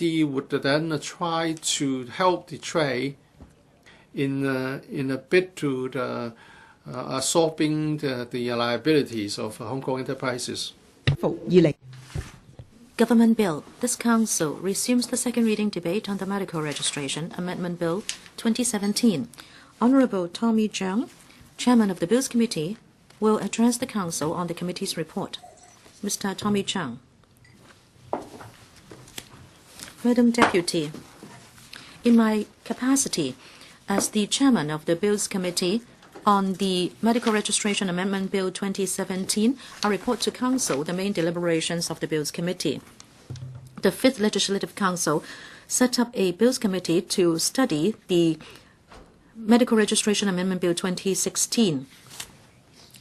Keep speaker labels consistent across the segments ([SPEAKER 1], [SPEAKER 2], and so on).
[SPEAKER 1] D would then try to help the trade in a bid to absorbing the liabilities of Hong Kong enterprises.
[SPEAKER 2] Government Bill. This Council resumes the second reading debate on the Medical Registration Amendment Bill 2017. Honourable Tommy Cheung, Chairman of the Bills Committee, will address the Council on the committee's report. Mr. Tommy Cheung. Madam Deputy, in my capacity as the Chairman of the Bills Committee on the Medical Registration Amendment Bill 2017, I report to Council the main deliberations of the Bills Committee. The Fifth Legislative Council set up a Bills Committee to study the Medical Registration Amendment Bill 2016.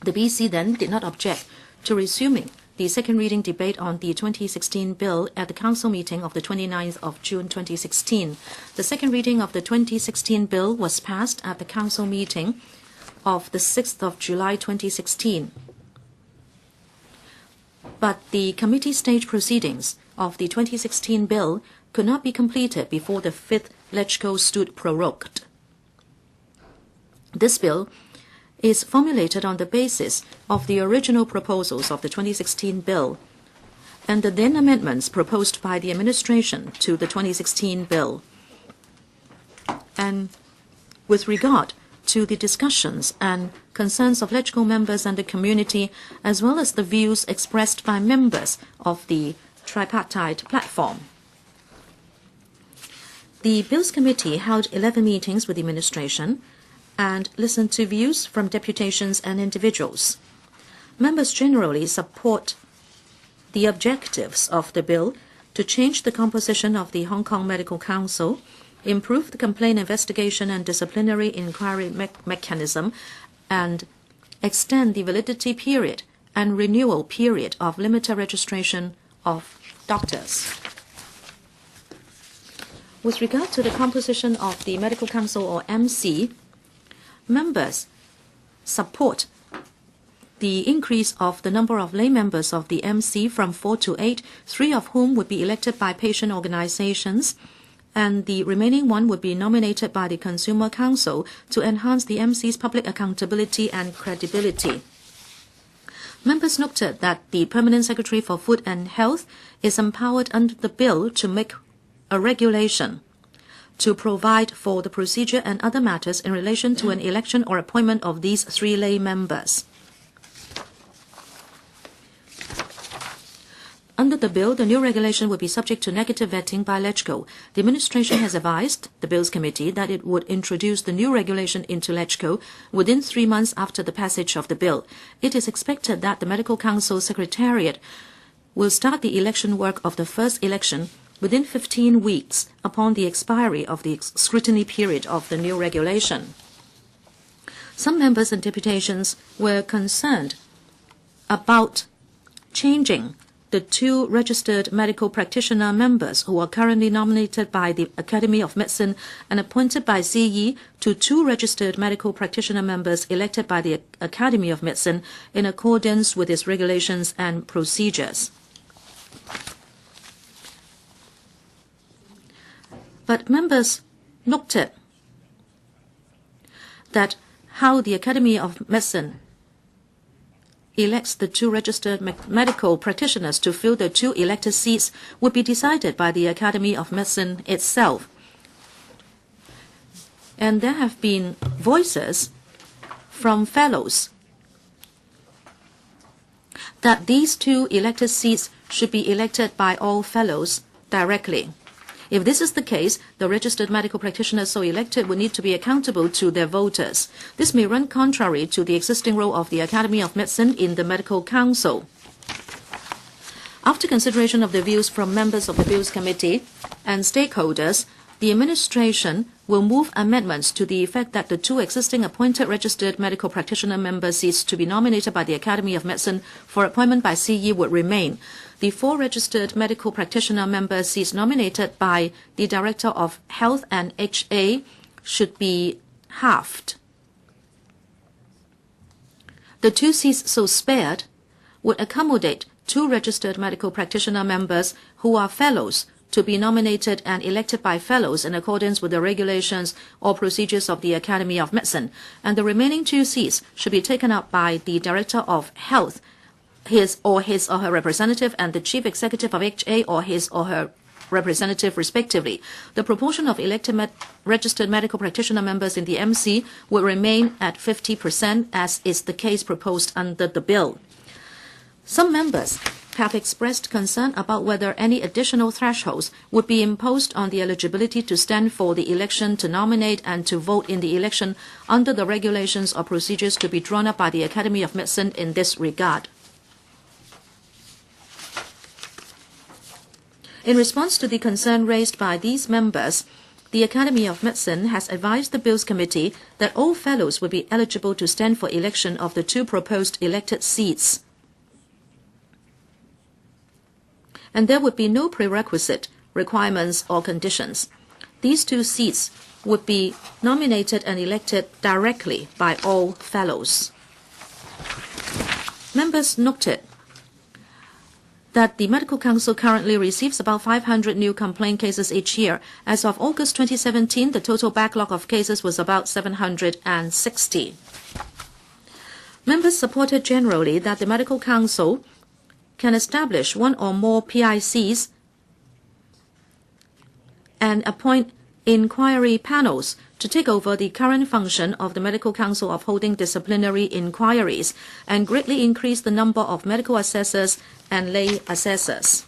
[SPEAKER 2] The BC then did not object to resuming the second reading debate on the 2016 bill at the Council meeting of the 29th of June 2016. The second reading of the 2016 bill was passed at the Council meeting of the 6th of July 2016. But the committee stage proceedings of the 2016 bill could not be completed before the Fifth Legco stood prorogued. This bill is formulated on the basis of the original proposals of the 2016 bill and the then amendments proposed by the administration to the 2016 bill. And with regard to the discussions and concerns of LegCo members and the community, as well as the views expressed by members of the tripartite platform, the Bills Committee held 11 meetings with the administration and listened to views from deputations and individuals. Members generally support the objectives of the bill to change the composition of the Hong Kong Medical Council, improve the complaint investigation and disciplinary inquiry mechanism, and extend the validity period and renewal period of limited registration of doctors. With regard to the composition of the Medical Council, or MC, members support the increase of the number of lay members of the MC from 4 to 8, 3 of whom would be elected by patient organizations, and the remaining one would be nominated by the Consumer Council to enhance the MC's public accountability and credibility. Members noted that the Permanent Secretary for Food and Health is empowered under the bill to make a regulation to provide for the procedure and other matters in relation to an election or appointment of these 3 lay members. Under the bill, the new regulation would be subject to negative vetting by LegCo. The administration has advised the Bills Committee that it would introduce the new regulation into LegCo within 3 months after the passage of the bill. It is expected that the Medical Council Secretariat will start the election work of the first election within 15 weeks upon the expiry of the scrutiny period of the new regulation. Some members and deputations were concerned about changing the 2 registered medical practitioner members who are currently nominated by the Academy of Medicine and appointed by CE to 2 registered medical practitioner members elected by the Academy of Medicine in accordance with its regulations and procedures. But members noted that how the Academy of Medicine elects the 2 registered medical practitioners to fill the 2 elected seats would be decided by the Academy of Medicine itself. And there have been voices from fellows that these 2 elected seats should be elected by all fellows directly. If this is the case, the registered medical practitioners so elected will need to be accountable to their voters. This may run contrary to the existing role of the Academy of Medicine in the Medical Council. After consideration of the views from members of the Bills Committee and stakeholders, the administration will move amendments to the effect that the 2 existing appointed registered medical practitioner member seats to be nominated by the Academy of Medicine for appointment by CE would remain. The 4 registered medical practitioner member seats nominated by the Director of Health and HA should be halved. The 2 seats so spared would accommodate 2 registered medical practitioner members who are fellows to be nominated and elected by fellows in accordance with the regulations or procedures of the Academy of Medicine, and the remaining 2 seats should be taken up by the Director of Health, his or her representative, and the Chief Executive of HA or his or her representative respectively. The proportion of elected registered medical practitioner members in the MC will remain at 50%, as is the case proposed under the bill. Some members have expressed concern about whether any additional thresholds would be imposed on the eligibility to stand for the election, to nominate and to vote in the election under the regulations or procedures to be drawn up by the Academy of Medicine in this regard. In response to the concern raised by these members, the Academy of Medicine has advised the Bills Committee that all fellows will be eligible to stand for election of the 2 proposed elected seats, and there would be no prerequisite requirements or conditions. These 2 seats would be nominated and elected directly by all fellows. Members noted that the Medical Council currently receives about 500 new complaint cases each year. As of August 2017, the total backlog of cases was about 760. Members supported generally that the Medical Council can establish 1 or more PICs and appoint inquiry panels to take over the current function of the Medical Council of holding disciplinary inquiries and greatly increase the number of medical assessors and lay assessors.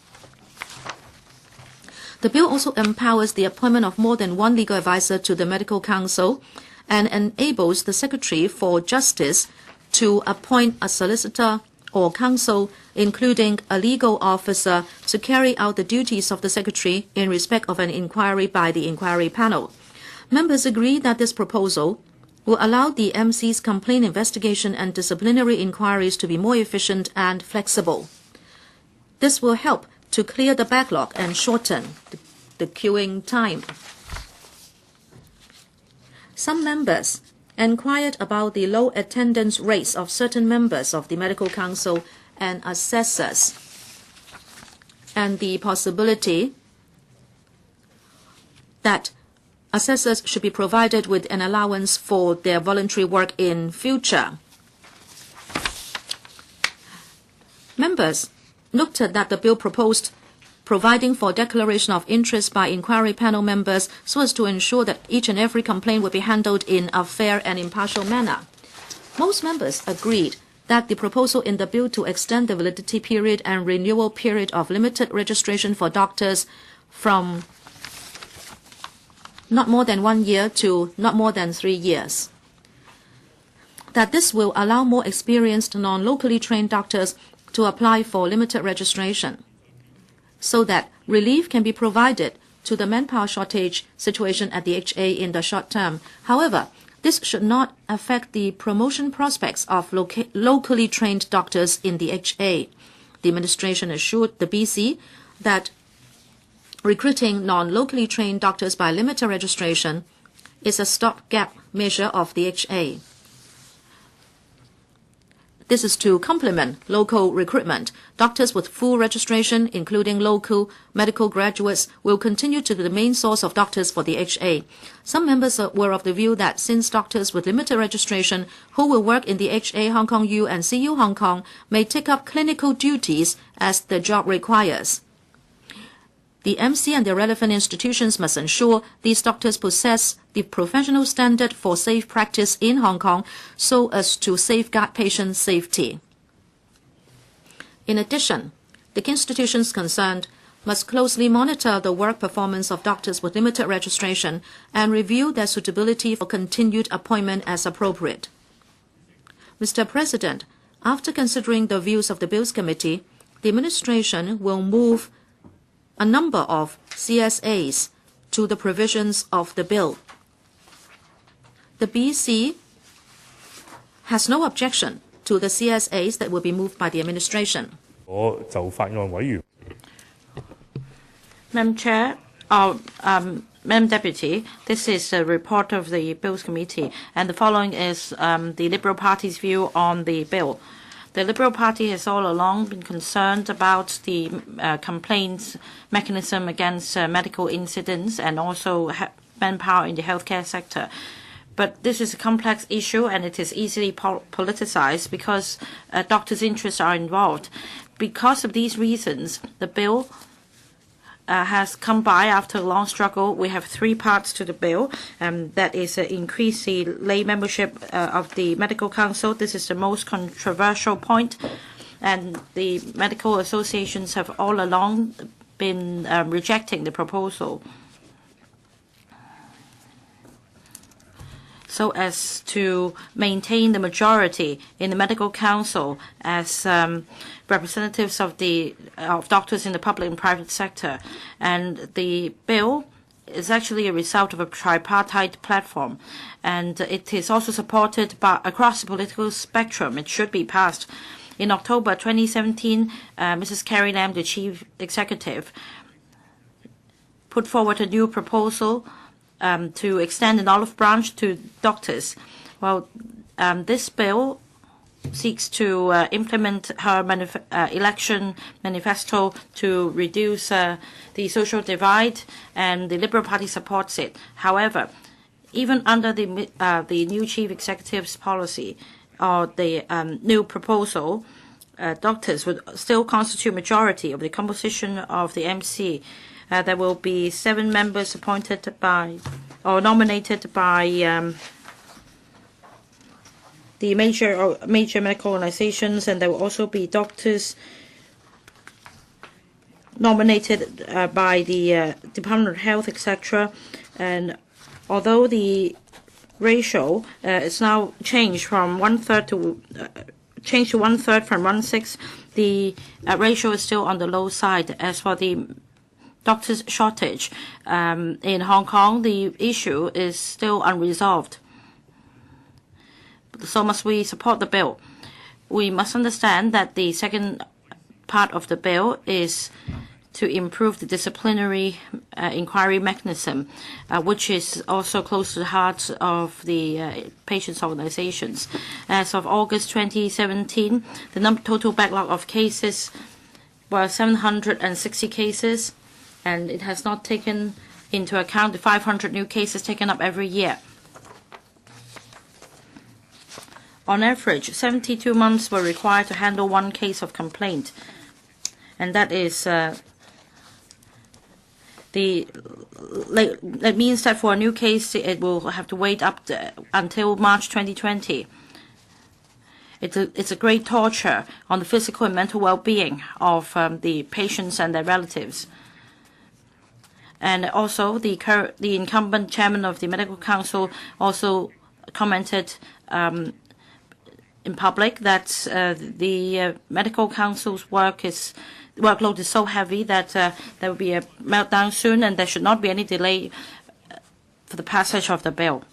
[SPEAKER 2] The bill also empowers the appointment of more than 1 legal advisor to the Medical Council and enables the Secretary for Justice to appoint a solicitor or counsel, including a legal officer, to carry out the duties of the Secretary in respect of an inquiry by the inquiry panel. Members agree that this proposal will allow the MC's complaint investigation and disciplinary inquiries to be more efficient and flexible. This will help to clear the backlog and shorten the queuing time. Some members inquired about the low attendance rates of certain members of the Medical Council and assessors, and the possibility that assessors should be provided with an allowance for their voluntary work in future. Members noted that the bill proposed providing for declaration of interest by inquiry panel members so as to ensure that each and every complaint would be handled in a fair and impartial manner. Most members agreed that the proposal in the bill to extend the validity period and renewal period of limited registration for doctors from not more than 1 year to not more than 3 years, that this will allow more experienced non-locally trained doctors to apply for limited registration, so that relief can be provided to the manpower shortage situation at the HA in the short term. However, this should not affect the promotion prospects of locally trained doctors in the HA. The administration assured the BC that recruiting non-locally trained doctors by limited registration is a stopgap measure of the HA. This is to complement local recruitment. Doctors with full registration, including local medical graduates, will continue to be the main source of doctors for the HA. Some members were of the view that since doctors with limited registration who will work in the HA Hong Kong U and CU Hong Kong may take up clinical duties as the job requires, the MC and the relevant institutions must ensure these doctors possess the professional standard for safe practice in Hong Kong so as to safeguard patient safety. In addition, the institutions concerned must closely monitor the work performance of doctors with limited registration and review their suitability for continued appointment as appropriate. Mr. President, after considering the views of the Bills Committee, the administration will move a number of CSAs to the provisions of the bill. The BC has no objection to the CSAs that will be moved by the administration.
[SPEAKER 3] Madam Chair, Madam Deputy, this is a report of the Bills Committee, and the following is the Liberal Party's view on the bill. The Liberal Party has all along been concerned about the complaints mechanism against medical incidents and also manpower in the healthcare sector. But this is a complex issue and it is easily politicized because doctors' interests are involved. Because of these reasons, the bill has come by after a long struggle. We have three parts to the bill. That is increase the lay membership of the Medical Council. This is the most controversial point. And the medical associations have all along been rejecting the proposal, so as to maintain the majority in the Medical Council as representatives of doctors in the public and private sector. And the bill is actually a result of a tripartite platform, and it is also supported by across the political spectrum. It should be passed. In October 2017, Mrs. Carrie Lam, the chief executive, put forward a new proposal to extend an olive branch to doctors. Well, this bill seeks to implement her election manifesto to reduce the social divide, and the Liberal Party supports it. However, even under the new chief executive's policy or the new proposal, doctors would still constitute majority of the composition of the MC. There will be 7 members appointed by or nominated by the major medical organizations, and there will also be doctors nominated by the Department of Health, etc. And although the ratio is now changed from 1/3 to 1/3 from 1/6, the ratio is still on the low side. As for the doctors' shortage in Hong Kong, the issue is still unresolved. So must we support the bill? We must understand that the second part of the bill is to improve the disciplinary inquiry mechanism, which is also close to the heart of the patients' organizations. As of August 2017, the total backlog of cases were 760 cases, and it has not taken into account the 500 new cases taken up every year. On average, 72 months were required to handle one case of complaint, and that is that means that for a new case, it will have to wait until March 2020. It's a great torture on the physical and mental well-being of the patients and their relatives. And also, the incumbent chairman of the Medical Council also commented in public that the Medical Council's workload is so heavy that there will be a meltdown soon, and there should not be any delay for the passage of the bill.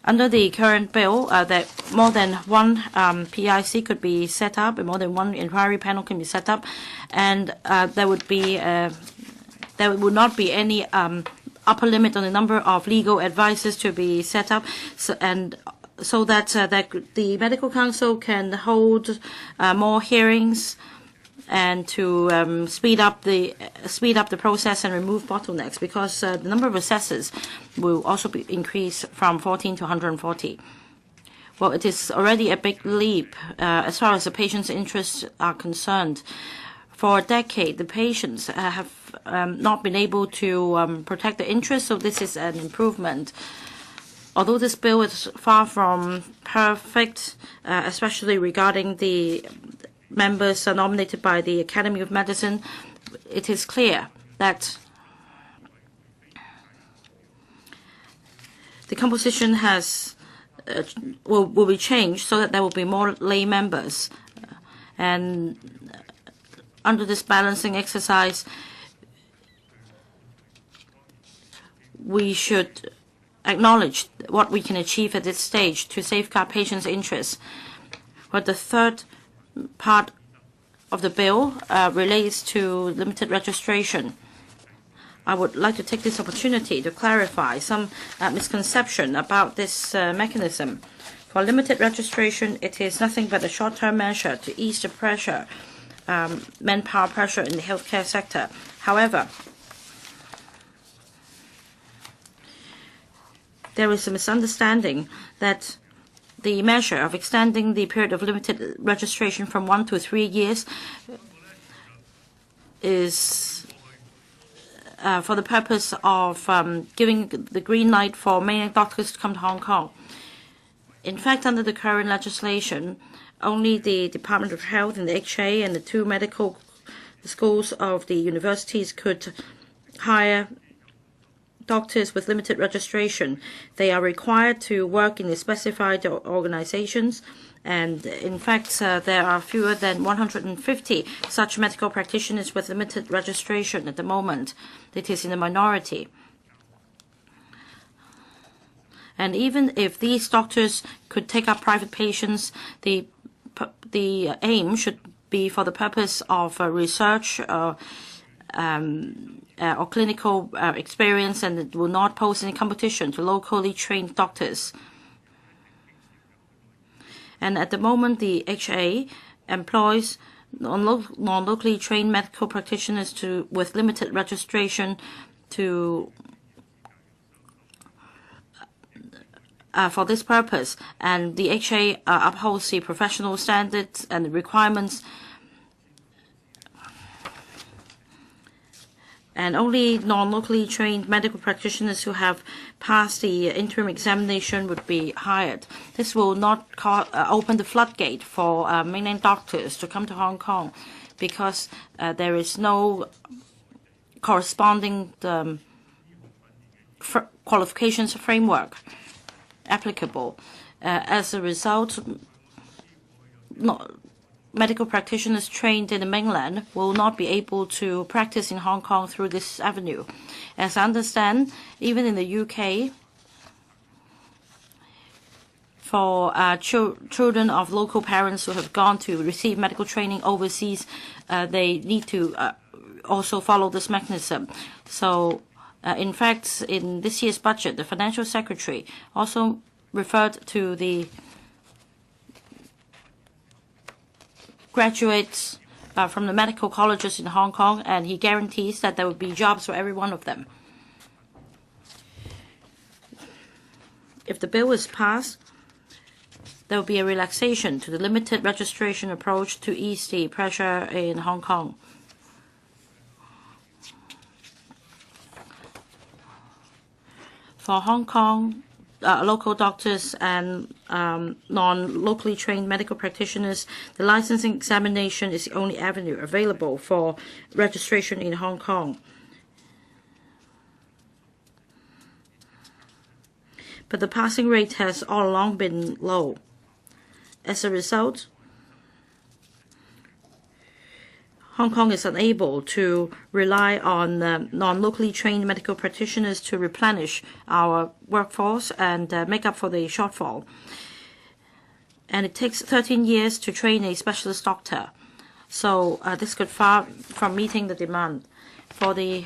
[SPEAKER 3] Under the current bill, that more than one PIC could be set up, and more than one inquiry panel can be set up, and there would not be any upper limit on the number of legal advisors to be set up, so that the Medical Council can hold more hearings and to speed up the process and remove bottlenecks, because the number of assessors will also be increased from 14 to 140. Well, it is already a big leap as far as the patient's interests are concerned. For a decade, the patients have not been able to protect their interests, so this is an improvement. Although this bill is far from perfect, especially regarding the members nominated by the Academy of Medicine, it is clear that the composition will be changed so that there will be more lay members. And under this balancing exercise, we should acknowledge what we can achieve at this stage to safeguard patients' interests. But the third part of the bill relates to limited registration. I would like to take this opportunity to clarify some misconception about this mechanism. For limited registration, it is nothing but a short-term measure to ease the pressure, manpower pressure in the healthcare sector. However, there is a misunderstanding that the measure of extending the period of limited registration from 1 to 3 years is for the purpose of giving the green light for mainland doctors to come to Hong Kong. In fact, under the current legislation, only the Department of Health and the HA and the 2 medical schools of the universities could hire doctors with limited registration. They are required to work in the specified organizations, and in fact, there are fewer than 150 such medical practitioners with limited registration at the moment. It is in the minority. And even if these doctors could take up private patients, the aim should be for the purpose of research or clinical experience, and it will not pose any competition to locally trained doctors. And at the moment, the HA employs non-locally trained medical practitioners with limited registration for this purpose, and the HA upholds the professional standards and the requirements, and only non-locally trained medical practitioners who have passed the interim examination would be hired. This will not open the floodgate for mainland doctors to come to Hong Kong, because there is no corresponding qualifications framework applicable. As a result, medical practitioners trained in the mainland will not be able to practice in Hong Kong through this avenue. As I understand, even in the UK, for children of local parents who have gone to receive medical training overseas, they need to also follow this mechanism. So, in fact, in this year's budget, the Financial Secretary also referred to the graduates from the medical colleges in Hong Kong, and he guarantees that there will be jobs for every one of them. If the bill is passed, there will be a relaxation to the limited registration approach to ease the pressure in Hong Kong. For Hong Kong, local doctors and non-locally trained medical practitioners, the licensing examination is the only avenue available for registration in Hong Kong. But the passing rate has all along been low. As a result, Hong Kong is unable to rely on non-locally trained medical practitioners to replenish our workforce and make up for the shortfall. And it takes 13 years to train a specialist doctor. So this could far from meeting the demand. For the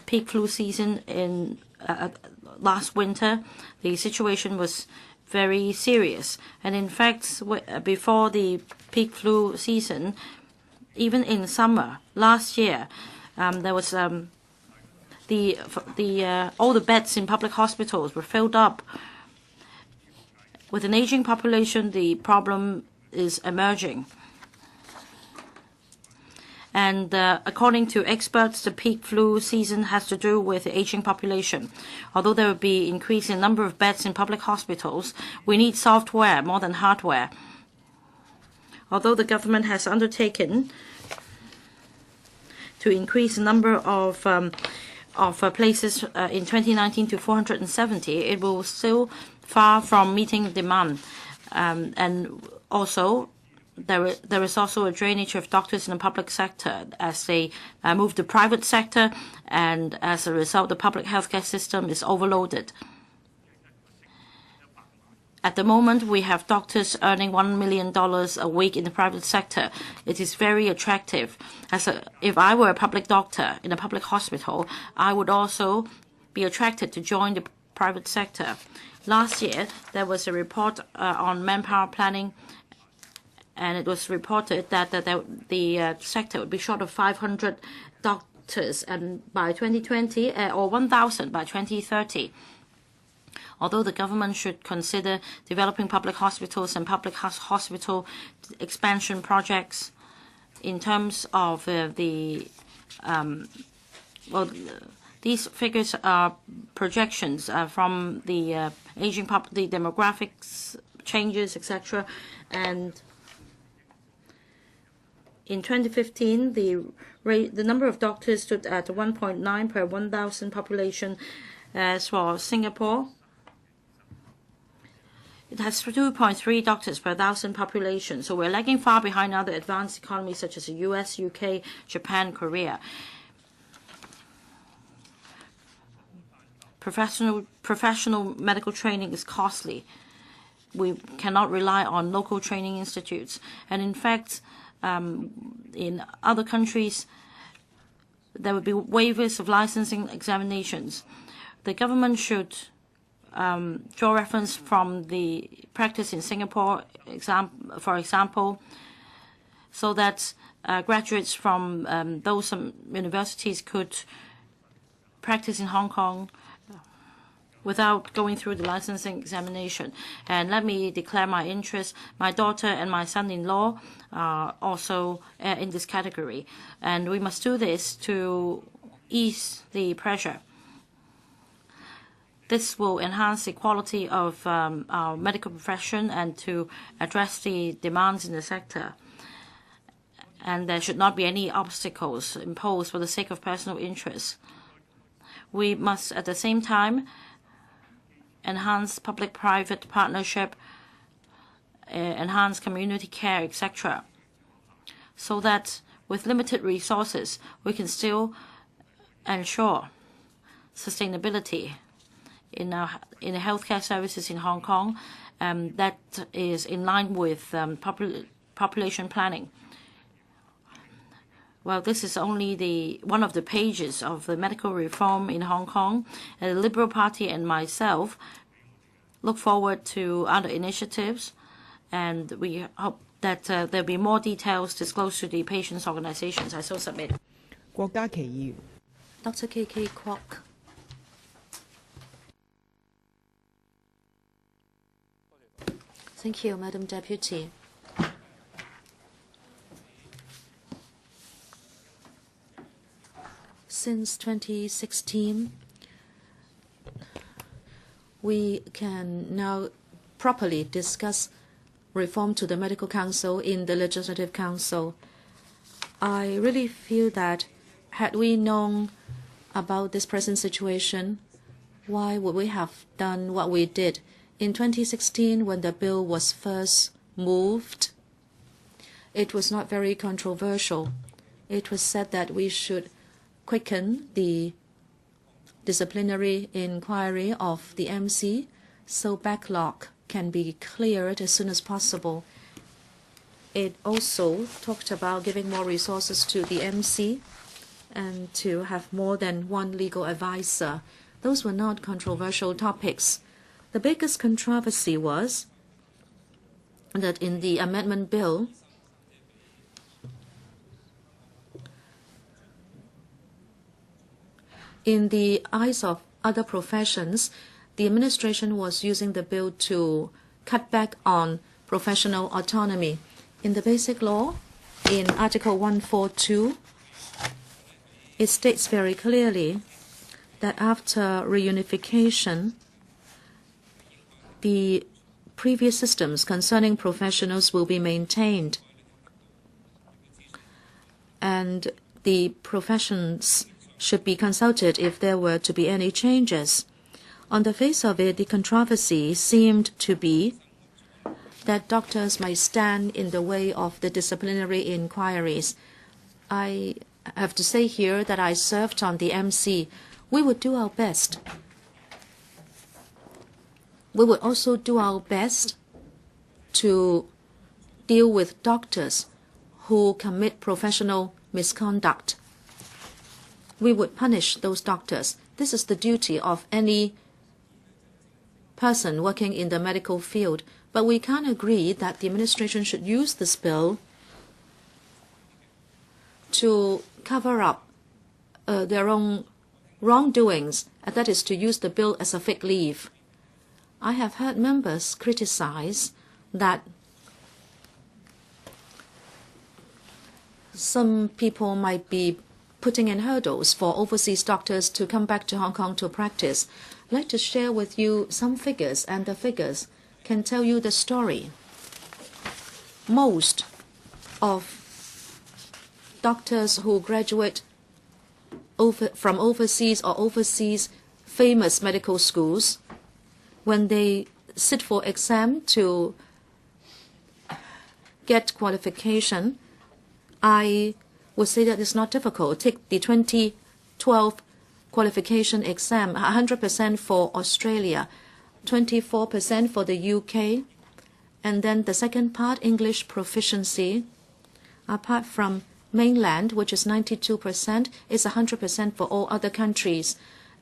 [SPEAKER 3] peak flu season in last winter, the situation was very serious. And in fact, before the peak flu season, even in summer last year, there was all the beds in public hospitals were filled up. With an aging population, the problem is emerging. And according to experts, the peak flu season has to do with the aging population. Although there will be an increase in number of beds in public hospitals, we need software more than hardware. Although the government has undertaken to increase the number of places in 2019 to 470, it will still far from meeting demand. And also, there is also a drainage of doctors in the public sector as they move to private sector, and as a result, the public healthcare system is overloaded. At the moment, we have doctors earning $1 million a week in the private sector. It is very attractive. If I were a public doctor in a public hospital, I would also be attracted to join the private sector. Last year, there was a report on manpower planning, and it was reported that the sector would be short of 500 doctors, and by 2020, or 1,000 by 2030. Although the government should consider developing public hospitals and public hospital expansion projects in terms of these figures are projections from the aging the demographics changes, etc. And in 2015, the number of doctors stood at 1.9 per 1,000 population. As for Singapore, it has 2.3 doctors per 1,000 population. So we're lagging far behind other advanced economies such as the US, UK, Japan, Korea. Professional medical training is costly. We cannot rely on local training institutes. And in fact, in other countries, there would be waivers of licensing examinations. The government should draw reference from the practice in Singapore, for example, so that graduates from those universities could practice in Hong Kong without going through the licensing examination. And let me declare my interest. My daughter and my son-in-law are also in this category. And we must do this to ease the pressure. This will enhance the quality of our medical profession and to address the demands in the sector. And there should not be any obstacles imposed for the sake of personal interests. We must, at the same time, enhance public-private partnership, enhance community care, etc., so that with limited resources, we can still ensure sustainability in the healthcare services in Hong Kong that is in line with population planning. Well, this is only one of the pages of the medical reform in Hong Kong. And the Liberal Party and myself look forward to other initiatives, and we hope that there will be more details disclosed to the patients' organizations. I so submit.
[SPEAKER 2] Dr. K.K. Kwok. Thank you, Madam Deputy. Since 2016, we can now properly discuss reform to the Medical Council in the Legislative Council. I really feel that had we known about this present situation, why would we have done what we did? In 2016, when the bill was first moved, it was not very controversial. It was said that we should quicken the disciplinary inquiry of the MC so backlog can be cleared as soon as possible. It also talked about giving more resources to the MC and to have more than one legal advisor. Those were not controversial topics. The biggest controversy was that in the amendment bill, in the eyes of other professions, the administration was using the bill to cut back on professional autonomy. In the Basic Law, in Article 142, it states very clearly that after reunification, the previous systems concerning professionals will be maintained, and the professions should be consulted if there were to be any changes. On the face of it, the controversy seemed to be that doctors might stand in the way of the disciplinary inquiries. I have to say here that I served on the MC. We would do our best. We would also do our best to deal with doctors who commit professional misconduct. We would punish those doctors. This is the duty of any person working in the medical field. But we can't agree that the administration should use this bill to cover up their own wrongdoings, and that is to use the bill as a fig leaf. I have heard members criticize that some people might be putting in hurdles for overseas doctors to come back to Hong Kong to practice. I'd like to share with you some figures, and the figures can tell you the story. Most of doctors who graduate from overseas or overseas famous medical schools, when they sit for exam to get qualification, I would say that it's not difficult. Take the 2012 qualification exam, 100% for Australia, 24% for the UK, and then the second part, English proficiency, apart from mainland, which is 92%, is 100% for all other countries.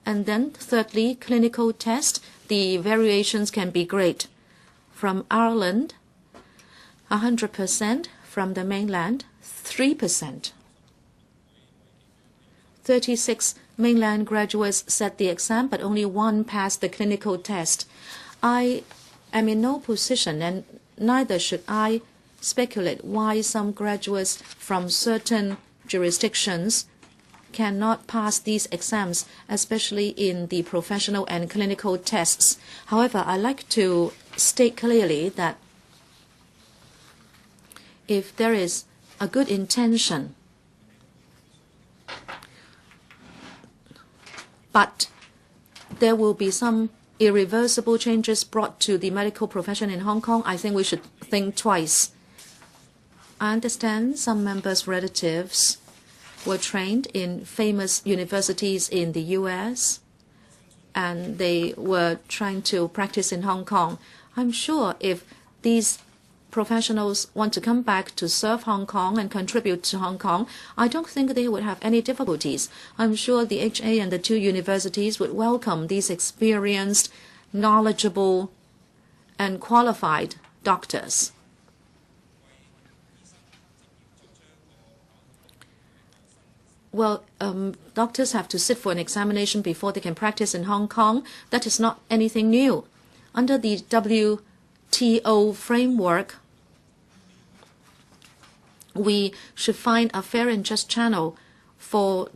[SPEAKER 2] And then thirdly, clinical test, the variations can be great. From Ireland, 100%, from the mainland, 3%. 36 mainland graduates sat the exam, but only one passed the clinical test. I am in no position, and neither should I speculate why some graduates from certain jurisdictions cannot pass these exams, especially in the professional and clinical tests. However, I like to state clearly that if there is a good intention, but there will be some irreversible changes brought to the medical profession in Hong Kong, I think we should think twice. I understand some members' relatives were trained in famous universities in the US, and they were trying to practice in Hong Kong. I'm sure if these professionals want to come back to serve Hong Kong and contribute to Hong Kong, I don't think they would have any difficulties. I'm sure the HA and the two universities would welcome these experienced, knowledgeable, and qualified doctors. Well, doctors have to sit for an examination before they can practice in Hong Kong. That is not anything new. Under the WTO framework, we should find a fair and just channel for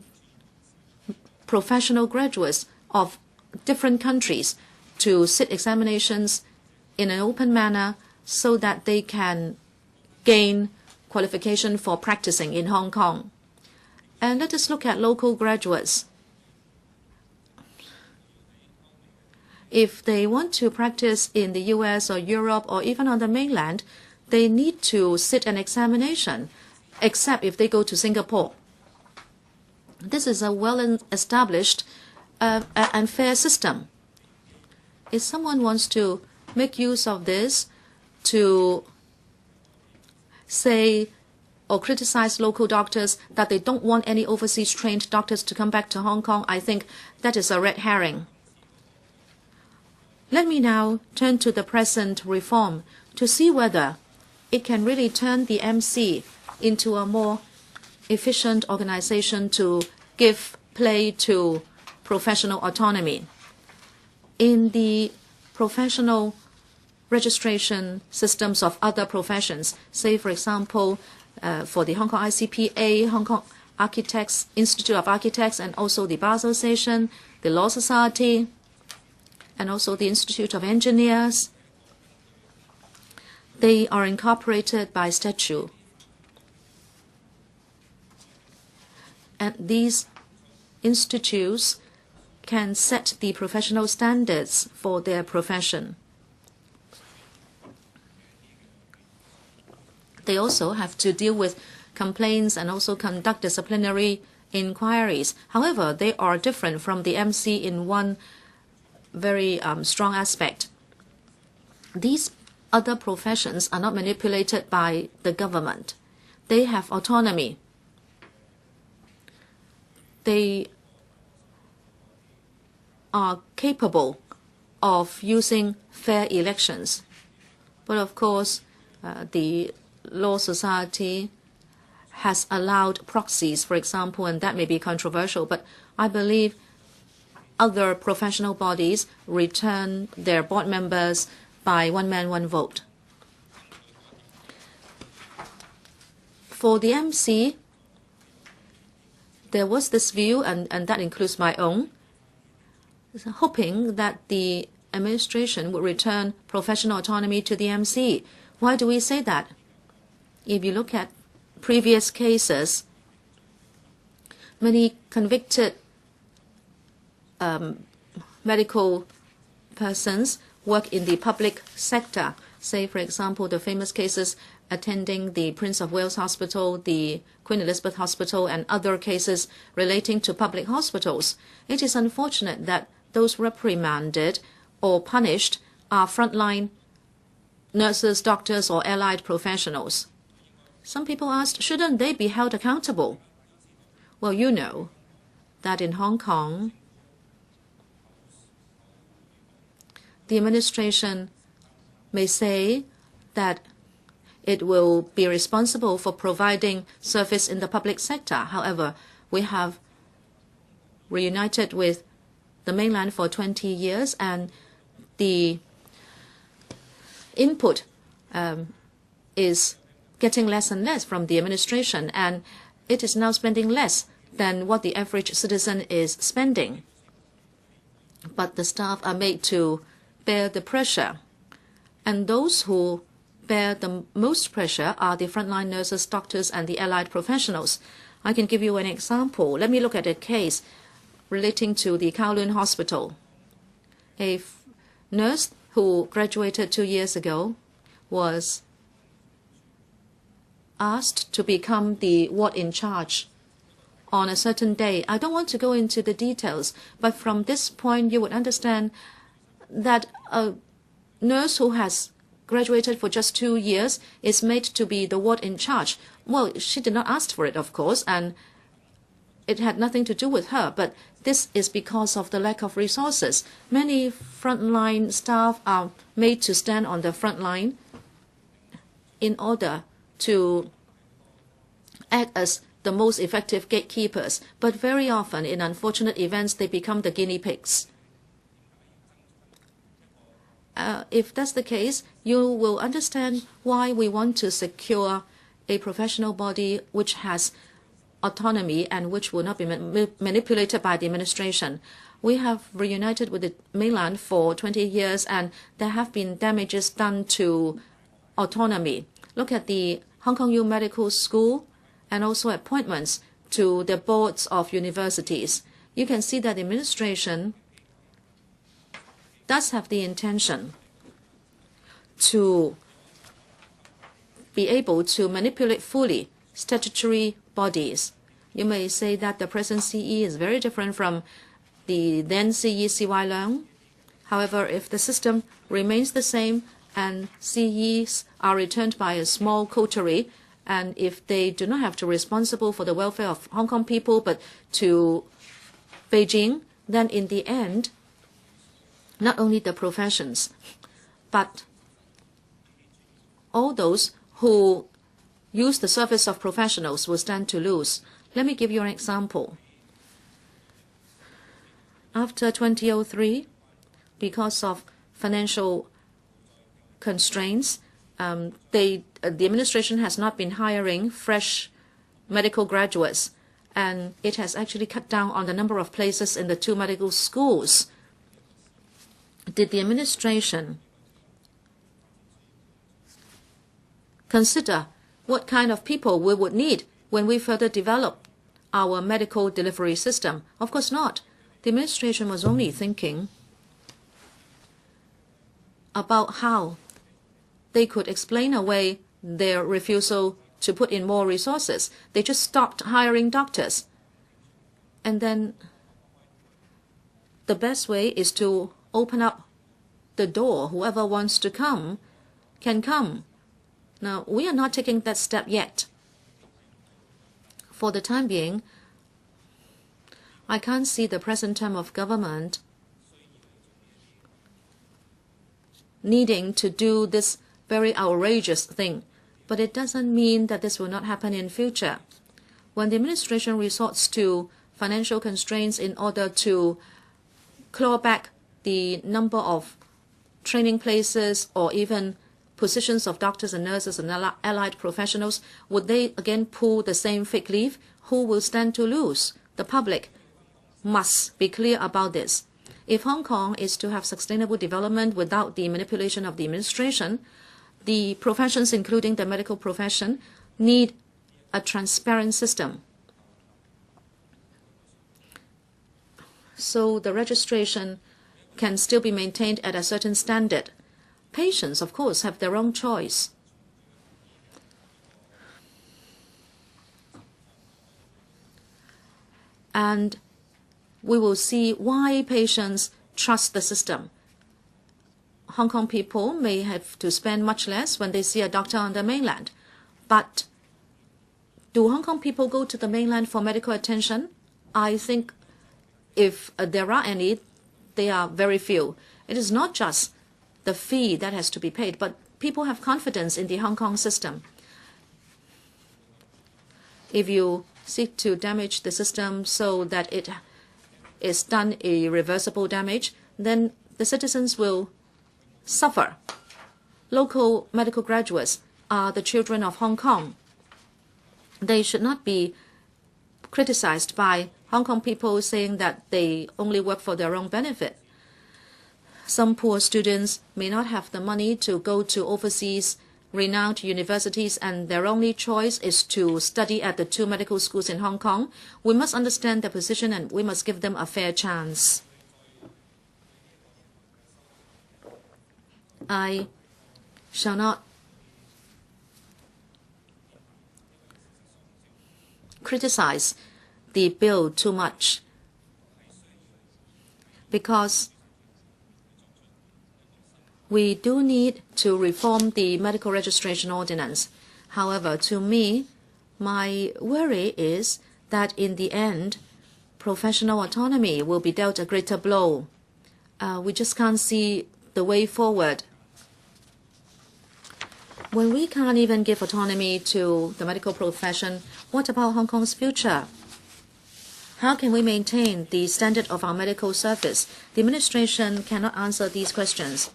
[SPEAKER 2] professional graduates of different countries to sit examinations in an open manner so that they can gain qualification for practicing in Hong Kong. And let us look at local graduates. If they want to practice in the US or Europe or even on the mainland, they need to sit an examination, except if they go to Singapore. This is a well-established and fair system. If someone wants to make use of this to say or criticize local doctors that they don't want any overseas trained doctors to come back to Hong Kong, I think that is a red herring. Let me now turn to the present reform to see whether it can really turn the MC into a more efficient organization to give play to professional autonomy. In the professional registration systems of other professions, say for example, for the Hong Kong ICPA, Hong Kong Architects, Institute of Architects, and also the Bar Association, the Law Society, and also the Institute of Engineers, they are incorporated by statute. And these institutes can set the professional standards for their profession. They also have to deal with complaints and also conduct disciplinary inquiries. However, they are different from the MC in one very strong aspect. These other professions are not manipulated by the government. They have autonomy. They are capable of using fair elections. But of course, the Law Society has allowed proxies, for example, and that may be controversial, but I believe other professional bodies return their board members by one man, one vote. For the MC, there was this view, and that includes my own, hoping that the administration would return professional autonomy to the MC. Why do we say that? If you look at previous cases, many convicted medical persons work in the public sector. Say, for example, the famous cases attending the Prince of Wales Hospital, the Queen Elizabeth Hospital, and other cases relating to public hospitals. It is unfortunate that those reprimanded or punished are frontline nurses, doctors, or allied professionals. Some people asked, shouldn't they be held accountable? Well, you know that in Hong Kong, the administration may say that it will be responsible for providing service in the public sector. However, we have reunited with the mainland for 20 years, and the input is getting less and less from the administration, and it is now spending less than what the average citizen is spending. But the staff are made to bear the pressure, and those who bear the most pressure are the frontline nurses, doctors, and the allied professionals. I can give you an example. Let me look at a case relating to the Kowloon Hospital. A nurse who graduated 2 years ago was asked to become the ward in charge on a certain day. I don't want to go into the details, but from this point you would understand that a nurse who has graduated for just 2 years is made to be the ward in charge. Well, she did not ask for it, of course, and it had nothing to do with her, but this is because of the lack of resources. Many frontline staff are made to stand on the front line in order to act as the most effective gatekeepers, but very often in unfortunate events they become the guinea pigs. If that's the case, you will understand why we want to secure a professional body which has autonomy and which will not be manipulated by the administration. We have reunited with the mainland for 20 years, and there have been damages done to autonomy. Look at the Hong Kong U Medical School and also appointments to the boards of universities. You can see that the administration does have the intention to be able to manipulate fully statutory bodies. You may say that the present CE is very different from the then CE CY Leung. However, if the system remains the same and CEs are returned by a small coterie, and if they do not have to be responsible for the welfare of Hong Kong people but to Beijing, then in the end, not only the professions, but all those who use the service of professionals will stand to lose. Let me give you an example. After 2003, because of financial constraints, the administration has not been hiring fresh medical graduates, and it has actually cut down on the number of places in the 2 medical schools. Did the administration consider what kind of people we would need when we further develop our medical delivery system? Of course not. The administration was only thinking about how they could explain away their refusal to put in more resources. They just stopped hiring doctors. And then the best way is to open up the door. Whoever wants to come can come. Now, we are not taking that step yet. For the time being, I can't see the present term of government needing to do this very outrageous thing. But it doesn't mean that this will not happen in future. When the administration resorts to financial constraints in order to claw back the number of training places or even positions of doctors and nurses and allied professionals, would they again pull the same fig leaf? Who will stand to lose? The public must be clear about this. If Hong Kong is to have sustainable development without the manipulation of the administration, the professions, including the medical profession, need a transparent system. So the registration can still be maintained at a certain standard. Patients, of course, have their own choice. And we will see why patients trust the system. Hong Kong people may have to spend much less when they see a doctor on the mainland. But do Hong Kong people go to the mainland for medical attention? I think if there are any, they are very few. It is not just the fee that has to be paid, but people have confidence in the Hong Kong system. If you seek to damage the system so that it is done irreversible damage, then the citizens will suffer. Local medical graduates are the children of Hong Kong. They should not be criticized by Hong Kong people saying that they only work for their own benefit. Some poor students may not have the money to go to overseas renowned universities, and their only choice is to study at the two medical schools in Hong Kong. We must understand their position and we must give them a fair chance. I shall not criticize the bill too much because we do need to reform the medical registration ordinance. However, to me, my worry is that in the end, professional autonomy will be dealt a greater blow. We just can't see the way forward. When we can't even give autonomy to the medical profession, what about Hong Kong's future? How can we maintain the standard of our medical service? The administration cannot answer these questions.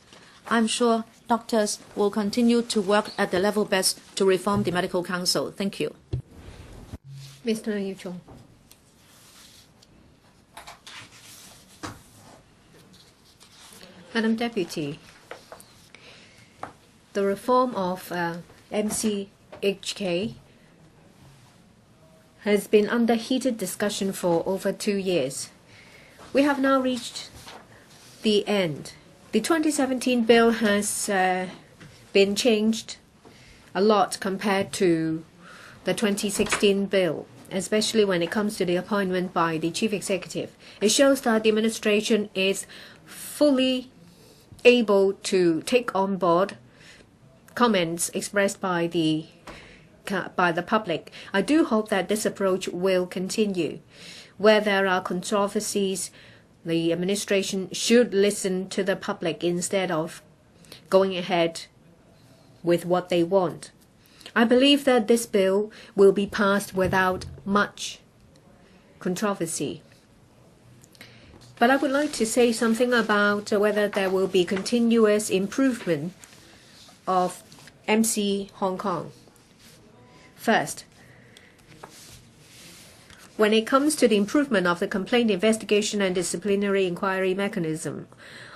[SPEAKER 2] I'm sure doctors will continue to work at the level best to reform the Medical Council. Thank you.
[SPEAKER 4] Mr. Yu Chung. Madam Deputy, the reform of MCHK has been under heated discussion for over 2 years. We have now reached the end. The 2017 bill has been changed a lot compared to the 2016 bill, especially when it comes to the appointment by the chief executive. It shows that the administration is fully able to take on board comments expressed by the public. I do hope that this approach will continue. Where there are controversies, the administration should listen to the public instead of going ahead with what they want. I believe that this bill will be passed without much controversy. But I would like to say something about whether there will be continuous improvement of MC Hong Kong. First, when it comes to the improvement of the complaint investigation and disciplinary inquiry mechanism,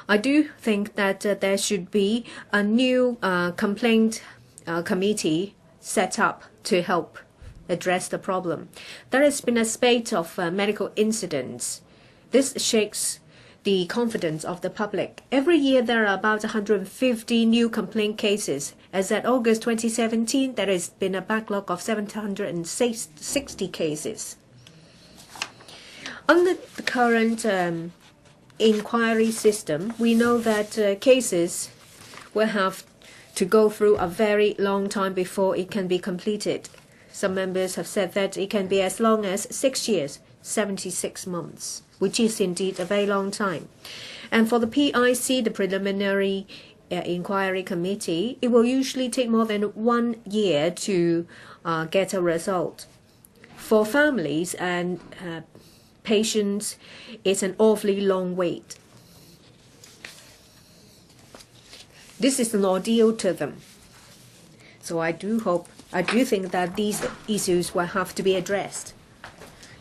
[SPEAKER 4] I do think that there should be a new complaint committee set up to help address the problem. There has been a spate of medical incidents. This shakes the confidence of the public. Every year there are about 150 new complaint cases. As at August 2017, there has been a backlog of 760 cases. Under the current inquiry system, we know that cases will have to go through a very long time before it can be completed. Some members have said that it can be as long as 6 years, 76 months, which is indeed a very long time. And for the PIC, the preliminary inquiry committee, it will usually take more than 1 year to get a result. For families and patients, it's an awfully long wait. This is an ordeal to them. So I do think that these issues will have to be addressed.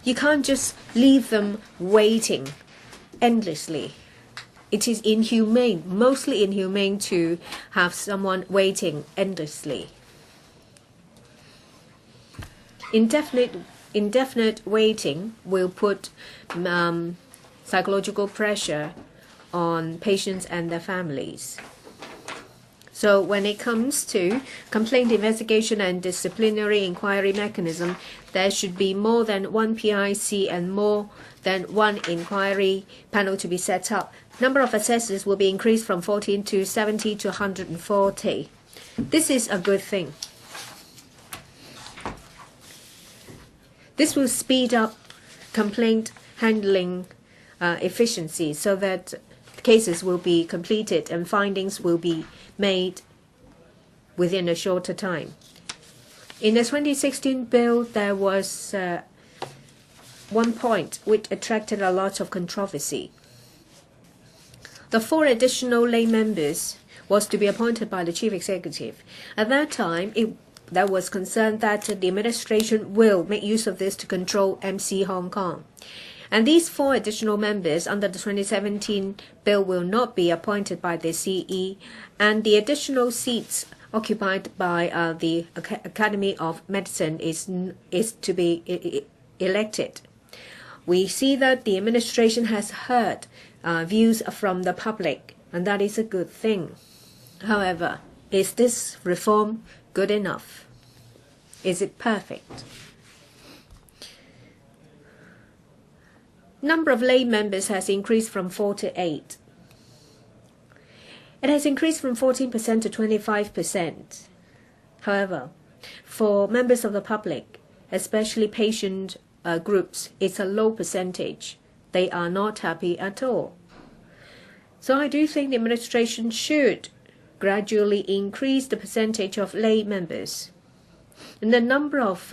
[SPEAKER 4] You can't just leave them waiting endlessly. It is inhumane, mostly inhumane, to have someone waiting endlessly. Indefinite waiting will put psychological pressure on patients and their families. So when it comes to complaint investigation and disciplinary inquiry mechanism, there should be more than one PIC and more than one inquiry panel to be set up. Number of assessors will be increased from 14 to 70 to 140. This is a good thing. This will speed up complaint handling efficiency so that cases will be completed and findings will be made within a shorter time. In the 2016 bill, there was one point which attracted a lot of controversy. The 4 additional lay members was to be appointed by the chief executive. At that time, there was concern that the administration will make use of this to control MC Hong Kong. And these 4 additional members under the 2017 bill will not be appointed by the CE, and the additional seats occupied by the Academy of Medicine is to be elected. We see that the administration has heard views from the public, and that is a good thing. However, is this reform good enough? Is it perfect? Number of lay members has increased from 4 to 8. It has increased from 14% to 25%. However, for members of the public, especially patient groups, it's a low percentage. They are not happy at all. So I do think the administration should gradually increase the percentage of lay members. And the number of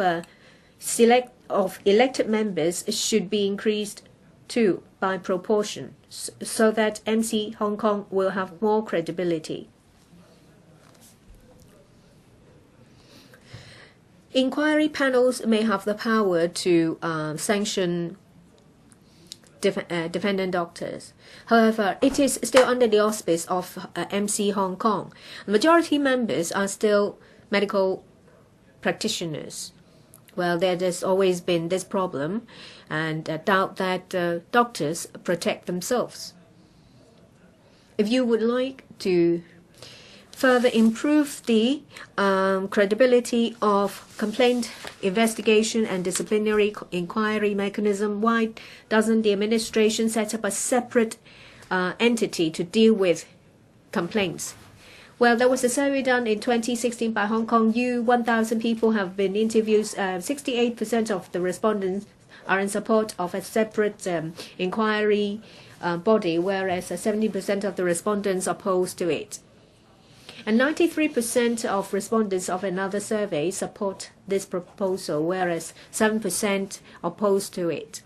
[SPEAKER 4] elected members should be increased too by proportion, so that MC Hong Kong will have more credibility. Inquiry panels may have the power to sanction defendant doctors. However, it is still under the auspice of MC Hong Kong. Majority members are still medical practitioners. Well, there has always been this problem, and I doubt that doctors protect themselves. If you would like to further improve the credibility of complaint investigation and disciplinary inquiry mechanism, why doesn't the administration set up a separate entity to deal with complaints? Well, there was a survey done in 2016 by Hong Kong U. 1,000 people have been interviewed. 68% of the respondents are in support of a separate inquiry body, whereas 70% of the respondents opposed to it. And 93% of respondents of another survey support this proposal, whereas 7% opposed to it.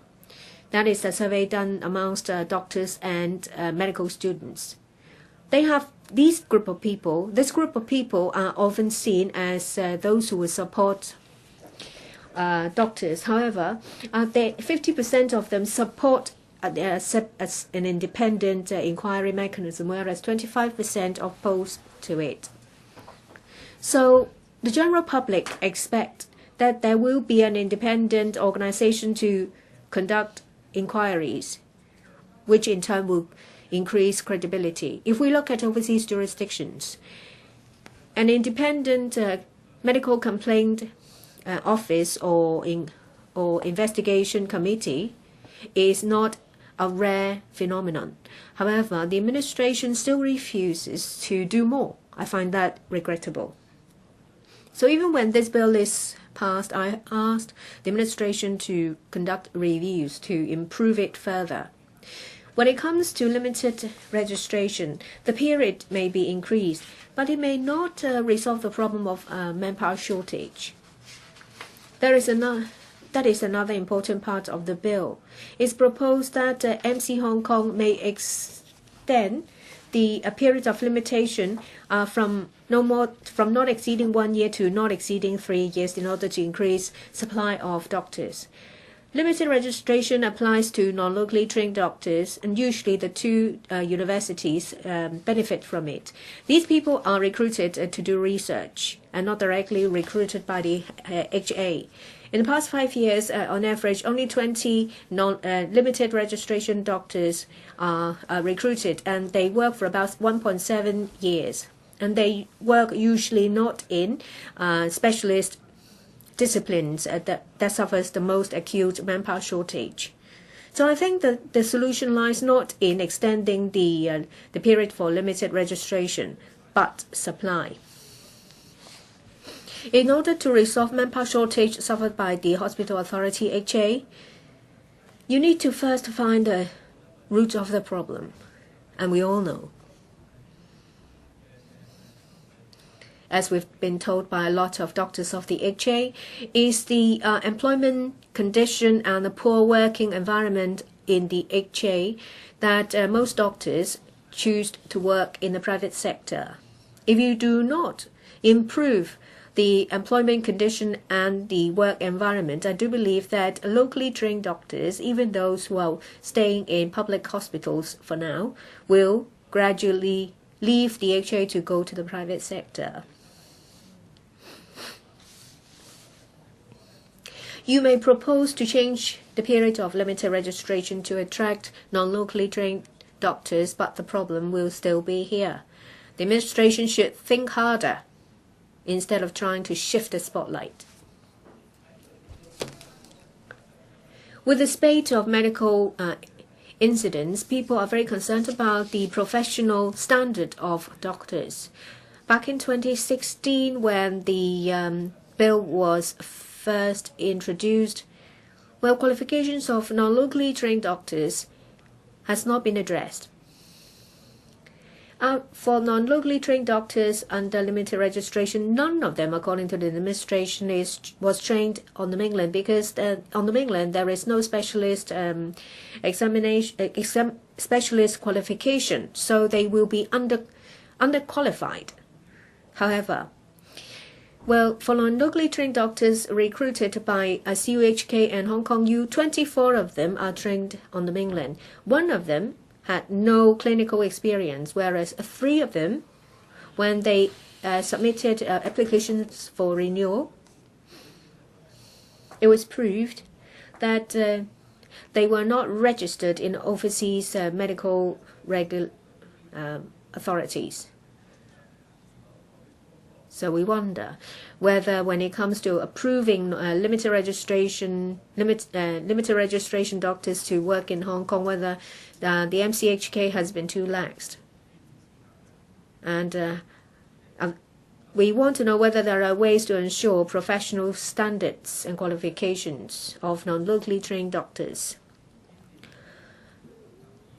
[SPEAKER 4] That is a survey done amongst doctors and medical students. This group of people are often seen as those who will support doctors. However, 50% of them support as an independent inquiry mechanism, whereas 25% oppose to it. So the general public expect that there will be an independent organization to conduct inquiries, which in turn will increase credibility. If we look at overseas jurisdictions, an independent medical complaint office or investigation committee is not a rare phenomenon. However, the administration still refuses to do more. I find that regrettable. So even when this bill is passed, I asked the administration to conduct reviews to improve it further. When it comes to limited registration, the period may be increased, but it may not resolve the problem of manpower shortage. That is another important part of the bill. It's proposed that MC Hong Kong may extend the period of limitation from not exceeding 1 year to not exceeding 3 years in order to increase supply of doctors. Limited registration applies to non-locally trained doctors, and usually the two universities benefit from it. These people are recruited to do research and not directly recruited by the HA. In the past 5 years, on average, only 20 limited registration doctors are recruited, and they work for about 1.7 years. And they work usually not in specialist disciplines that suffers the most acute manpower shortage. So I think that the solution lies not in extending the period for limited registration, but supply. In order to resolve manpower shortage suffered by the Hospital Authority HA, you need to first find the root of the problem, and we all know. As we've been told by a lot of doctors of the HA, is the employment condition and the poor working environment in the HA that most doctors choose to work in the private sector. If you do not improve the employment condition and the work environment, I do believe that locally trained doctors, even those who are staying in public hospitals for now, will gradually leave the HA to go to the private sector. You may propose to change the period of limited registration to attract non-locally trained doctors, but the problem will still be here. The administration should think harder instead of trying to shift the spotlight. With the spate of medical incidents, people are very concerned about the professional standard of doctors. Back in 2016, when the bill was first introduced, well, qualifications of non-locally trained doctors has not been addressed. For non-locally trained doctors under limited registration, none of them, according to the administration, was trained on the mainland, because on the mainland there is no specialist specialist qualification, so they will be underqualified. However, well, for non-locally trained doctors recruited by CUHK and Hong Kong U, 24 of them are trained on the mainland. One of them had no clinical experience, whereas 3 of them, when they submitted applications for renewal, it was proved that they were not registered in overseas medical authorities. So we wonder whether, when it comes to approving limited registration doctors to work in Hong Kong, whether the MCHK has been too lax. And we want to know whether there are ways to ensure professional standards and qualifications of non-locally trained doctors.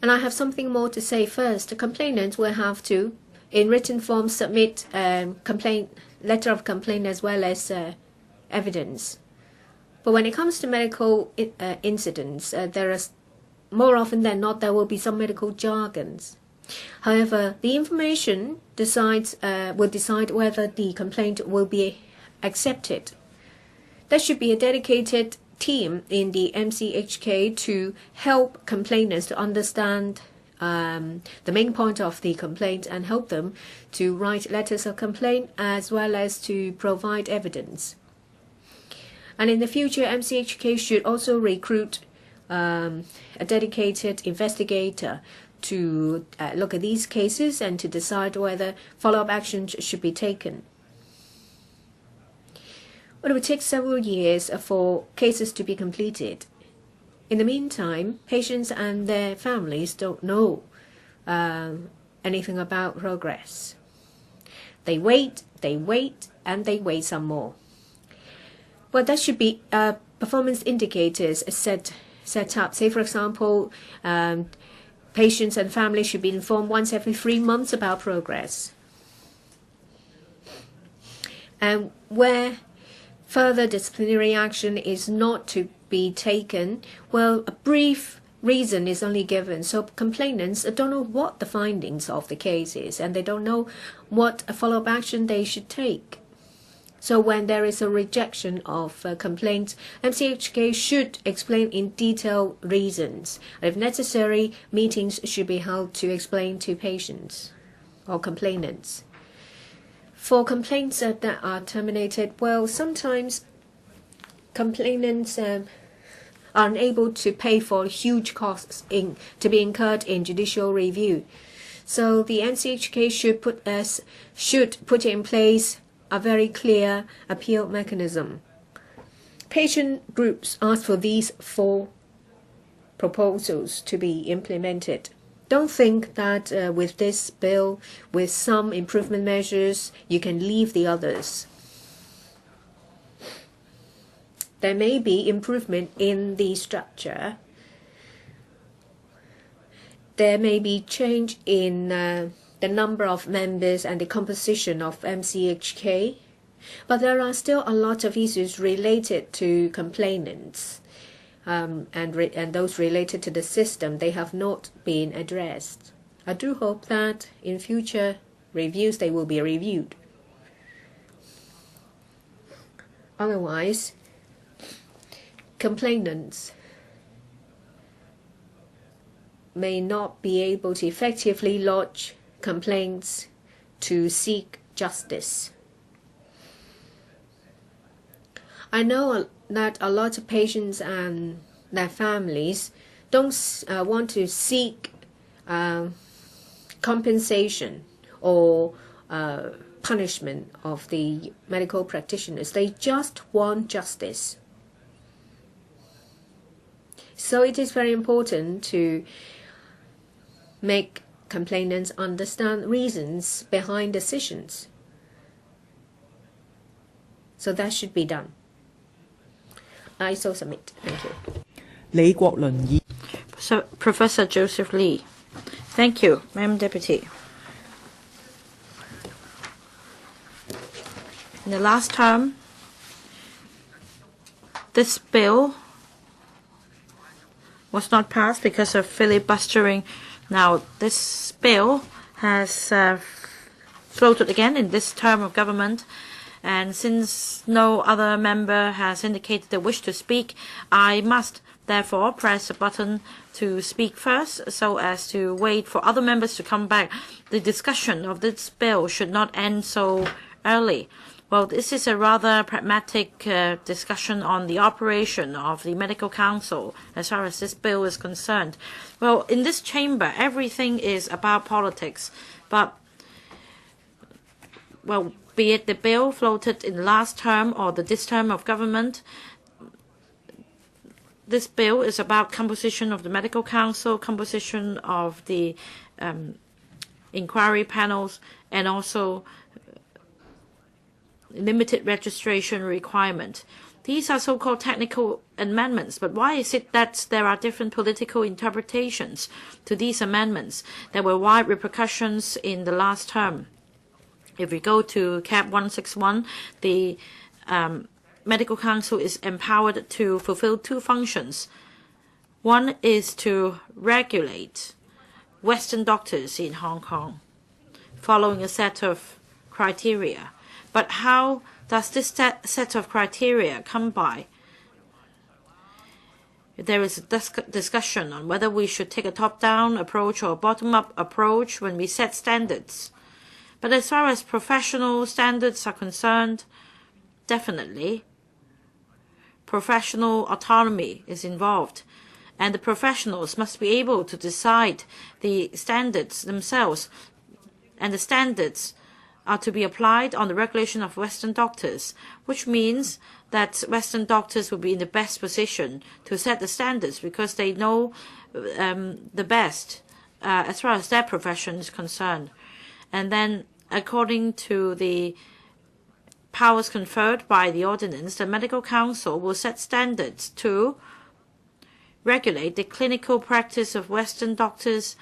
[SPEAKER 4] And I have something more to say first. The complainants will have to, in written form, submit letter of complaint as well as evidence. But when it comes to medical incidents, there is more often than not there will be some medical jargons. However, the information will decide whether the complaint will be accepted. There should be a dedicated team in the MCHK to help complainants to understand the main point of the complaint and help them to write letters of complaint as well as to provide evidence. And in the future, MCHK should also recruit a dedicated investigator to look at these cases and to decide whether follow-up actions should be taken. But it will take several years for cases to be completed. In the meantime, patients and their families don't know anything about progress. They wait, and they wait some more. Well, there should be performance indicators set up. Say, for example, patients and families should be informed once every 3 months about progress. And where further disciplinary action is not to be taken, well, a brief reason is only given. So complainants don't know what the findings of the case is, and they don't know what follow-up action they should take. So when there is a rejection of complaints, MCHK should explain in detail reasons. If necessary, meetings should be held to explain to patients or complainants. For complaints that are terminated, well, sometimes complainants are unable to pay for huge costs to be incurred in judicial review. So the NCHK should put in place a very clear appeal mechanism. Patient groups ask for these 4 proposals to be implemented. Don't think that with this bill, with some improvement measures, you can leave the others. There may be improvement in the structure. There may be change in the number of members and the composition of MCHK, but there are still a lot of issues related to complainants and those related to the system. They have not been addressed. I do hope that in future reviews they will be reviewed. Otherwise, complainants may not be able to effectively lodge complaints to seek justice. I know that a lot of patients and their families don't want to seek compensation or punishment of the medical practitioners. They just want justice. So it is very important to make complainants understand reasons behind decisions. So that should be done. I so submit. Thank you.
[SPEAKER 5] 李國麟議
[SPEAKER 3] So, Professor Joseph Lee. Thank you, Madam Deputy. In the last term, this bill was not passed because of filibustering. Now, this bill has floated again in this term of government, and since no other member has indicated they wish to speak, I must therefore press a button to speak first so as to wait for other members to come back. The discussion of this bill should not end so early. Well, this is a rather pragmatic discussion on the operation of the Medical Council as far as this bill is concerned. Well, in this chamber, everything is about politics. But, well, be it the bill floated in the last term or this term of government, this bill is about composition of the Medical Council, composition of the inquiry panels, and also limited registration requirement. These are so-called technical amendments, but why is it that there are different political interpretations to these amendments? There were wide repercussions in the last term. If we go to Cap 161, the Medical Council is empowered to fulfill 2 functions. One is to regulate Western doctors in Hong Kong, following a set of criteria. But how does this set of criteria come by? There is a discussion on whether we should take a top-down approach or a bottom-up approach when we set standards. But as far as professional standards are concerned, definitely professional autonomy is involved, and the professionals must be able to decide the standards themselves, and the standards are to be applied on the regulation of Western doctors, which means that Western doctors will be in the best position to set the standards because they know the best as far as their profession is concerned. And then, according to the powers conferred by the ordinance, the Medical Council will set standards to regulate the clinical practice of Western doctors,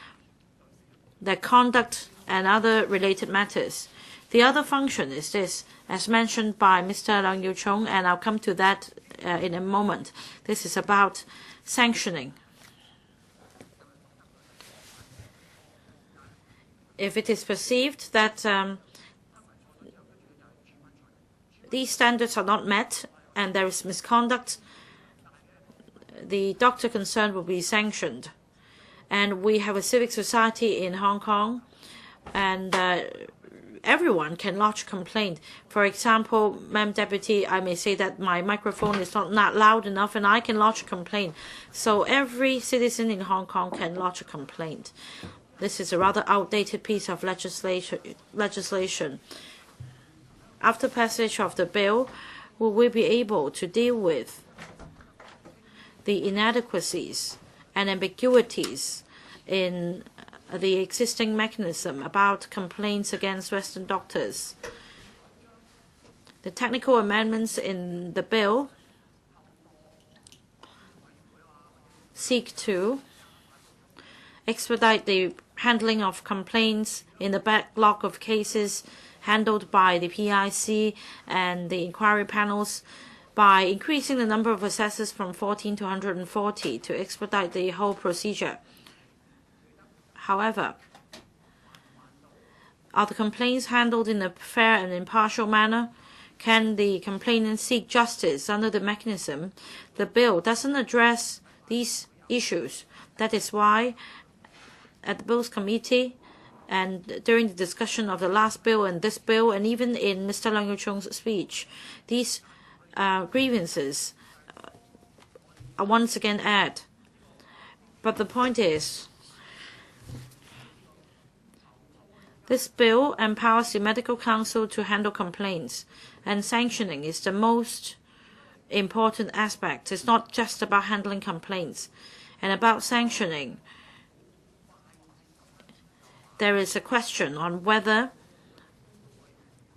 [SPEAKER 3] their conduct, and other related matters. The other function is this, as mentioned by Mr. Leung Yiu-chung, and I'll come to that in a moment. This is about sanctioning. If it is perceived that these standards are not met and there is misconduct, the doctor concerned will be sanctioned. And we have a civic society in Hong Kong, and everyone can lodge a complaint. For example, Madam Deputy, I may say that my microphone is not loud enough and I can lodge a complaint. So every citizen in Hong Kong can lodge a complaint. This is a rather outdated piece of legislation. After passage of the bill, we will be able to deal with the inadequacies and ambiguities in the existing mechanism about complaints against Western doctors. The technical amendments in the bill seek to expedite the handling of complaints in the backlog of cases handled by the PIC and the inquiry panels by increasing the number of assessors from 14 to 140 to expedite the whole procedure. However, are the complaints handled in a fair and impartial manner? Can the complainant seek justice under the mechanism? The bill doesn't address these issues. That is why at the Bills Committee and during the discussion of the last bill and this bill, and even in Mr. Leung Yiu-chung's speech, these grievances are once again aired. But the point is, this bill empowers the Medical Council to handle complaints, and sanctioning is the most important aspect. It's not just about handling complaints. And about sanctioning, there is a question on whether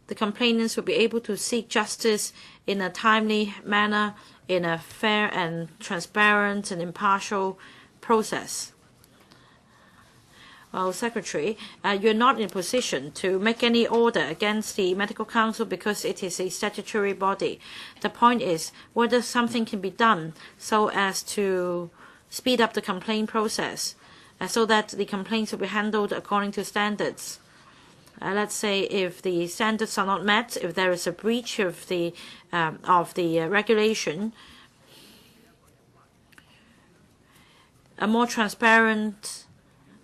[SPEAKER 3] the complainants will be able to seek justice in a timely manner, in a fair and transparent and impartial process. Well, Secretary, you're not in a position to make any order against the Medical Council because it is a statutory body. The point is whether something can be done so as to speed up the complaint process, so that the complaints will be handled according to standards. Let's say if the standards are not met, if there is a breach of the regulation, a more transparent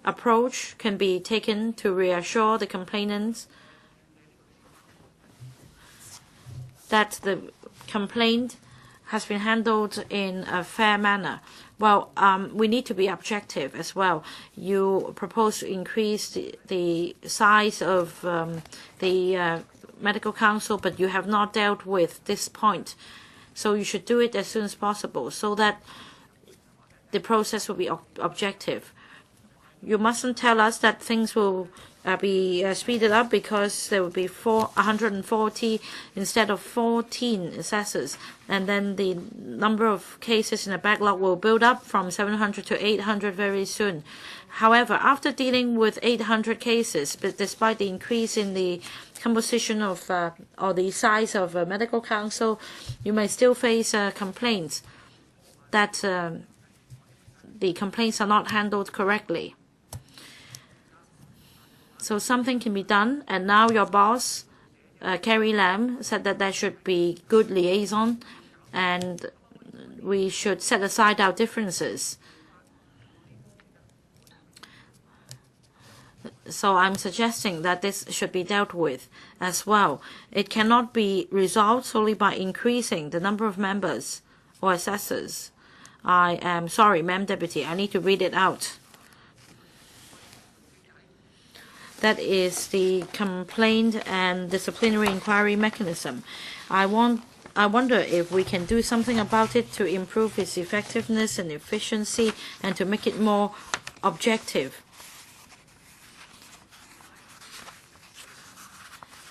[SPEAKER 3] approach can be taken to reassure the complainants that the complaint has been handled in a fair manner. Well, we need to be objective as well. You propose to increase the size of the Medical Council, but you have not dealt with this point. So you should do it as soon as possible so that the process will be objective. You mustn't tell us that things will be speeded up because there will be 140 instead of 14 assessors, and then the number of cases in the backlog will build up from 700 to 800 very soon. However, after dealing with 800 cases, but despite the increase in the composition of or the size of a Medical Council, you may still face complaints that the complaints are not handled correctly. So something can be done, and now your boss, Carrie Lam, said that there should be good liaison, and we should set aside our differences. So I'm suggesting that this should be dealt with as well. It cannot be resolved solely by increasing the number of members or assessors. I am sorry, Madam Deputy, I need to read it out. That is the complaint and disciplinary inquiry mechanism. I wonder if we can do something about it to improve its effectiveness and efficiency and to make it more objective.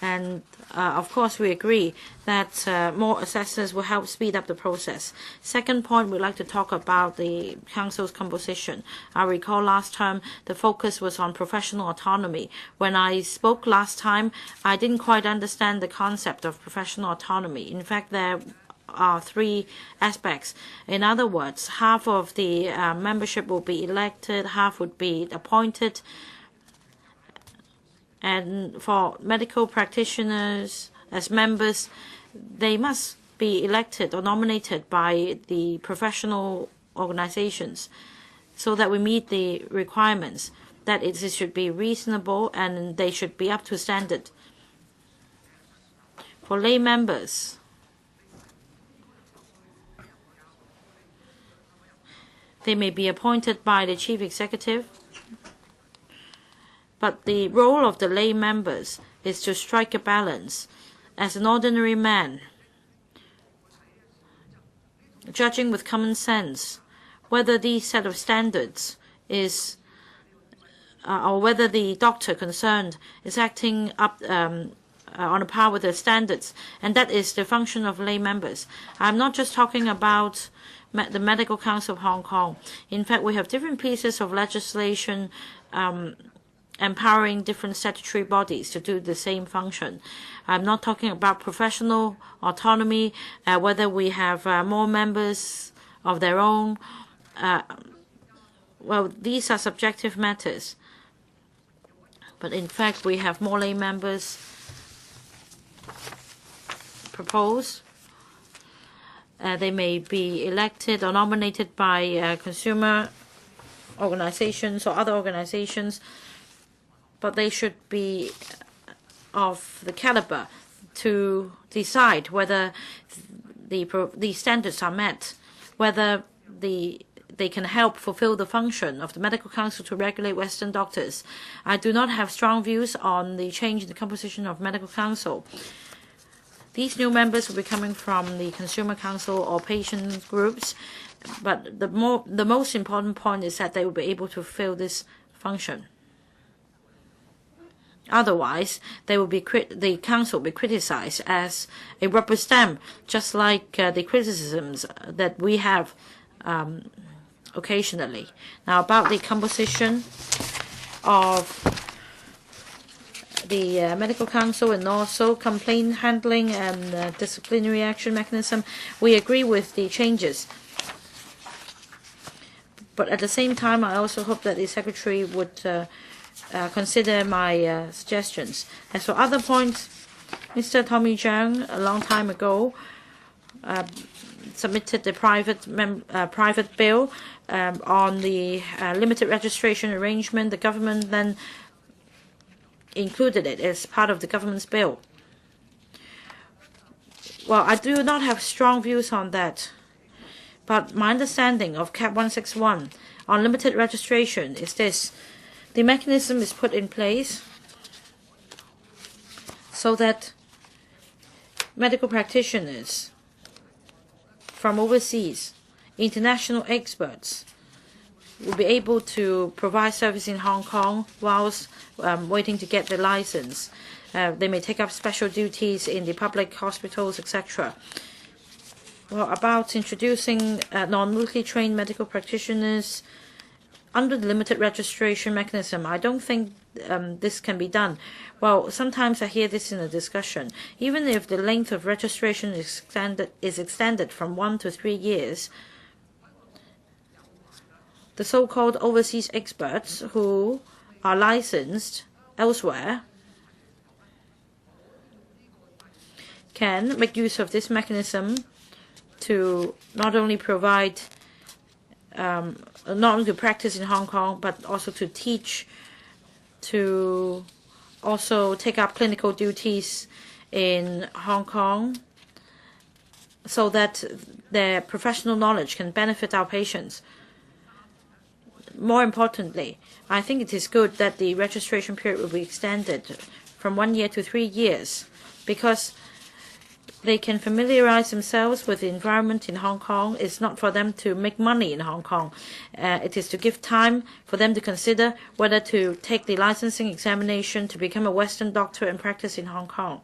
[SPEAKER 3] And of course, we agree that more assessors will help speed up the process. Second point, we'd like to talk about the council's composition. I recall last term the focus was on professional autonomy. When I spoke last time, I didn't quite understand the concept of professional autonomy. In fact, there are three aspects. In other words, half of the membership will be elected, half would be appointed. And for medical practitioners as members, they must be elected or nominated by the professional organizations so that we meet the requirements, that it should be reasonable and they should be up to standard. For lay members, they may be appointed by the chief executive, but the role of the lay members is to strike a balance. As an ordinary man, judging with common sense whether these set of standards is, or whether the doctor concerned is acting up on a par with the standards, and that is the function of lay members. I'm not just talking about the Medical Council of Hong Kong. In fact, we have different pieces of legislation empowering different statutory bodies to do the same function. I'm not talking about professional autonomy, whether we have more members of their own. Well, these are subjective matters. But in fact, we have more lay members proposed. They may be elected or nominated by consumer organizations or other organizations, but they should be of the caliber to decide whether the standards are met, whether they can help fulfill the function of the Medical Council to regulate Western doctors. I do not have strong views on the change in the composition of Medical Council. These new members will be coming from the Consumer Council or patient groups, but the most important point is that they will be able to fulfill this function. Otherwise, the council will be criticized as a rubber stamp, just like the criticisms that we have occasionally. Now, about the composition of the Medical Council and also complaint handling and disciplinary action mechanism, we agree with the changes. But at the same time, I also hope that the Secretary would consider my suggestions. As for other points, Mr. Tommy Zhang, a long time ago, submitted the private bill on the limited registration arrangement. The government then included it as part of the government's bill. Well, I do not have strong views on that, but my understanding of Cap 161 on limited registration is this. The mechanism is put in place so that medical practitioners from overseas, international experts, will be able to provide service in Hong Kong whilst waiting to get the license. They may take up special duties in the public hospitals, etc. Well, about introducing non-locally trained medical practitioners under the limited registration mechanism, I don't think this can be done. Well, sometimes I hear this in a discussion. Even if the length of registration is extended from 1 to 3 years, the so-called overseas experts who are licensed elsewhere can make use of this mechanism to not only provide not only to practice in Hong Kong, but also to teach, to also take up clinical duties in Hong Kong, so that their professional knowledge can benefit our patients. More importantly, I think it is good that the registration period will be extended from 1 year to 3 years, because they can familiarize themselves with the environment in Hong Kong. It's not for them to make money in Hong Kong. It is to give time for them to consider whether to take the licensing examination to become a Western doctor and practice in Hong Kong.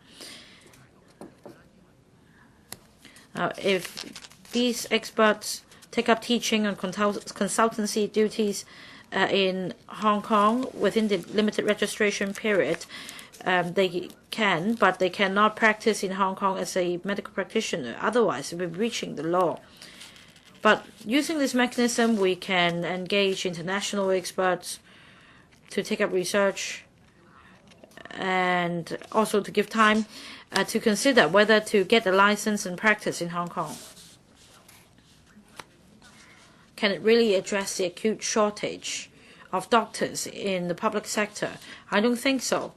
[SPEAKER 3] If these experts take up teaching and consultancy duties in Hong Kong within the limited registration period, they can, but they cannot practice in Hong Kong as a medical practitioner. Otherwise, we'll be breaching the law. But using this mechanism, we can engage international experts to take up research and also to give time to consider whether to get a license and practice in Hong Kong. Can it really address the acute shortage of doctors in the public sector? I don't think so.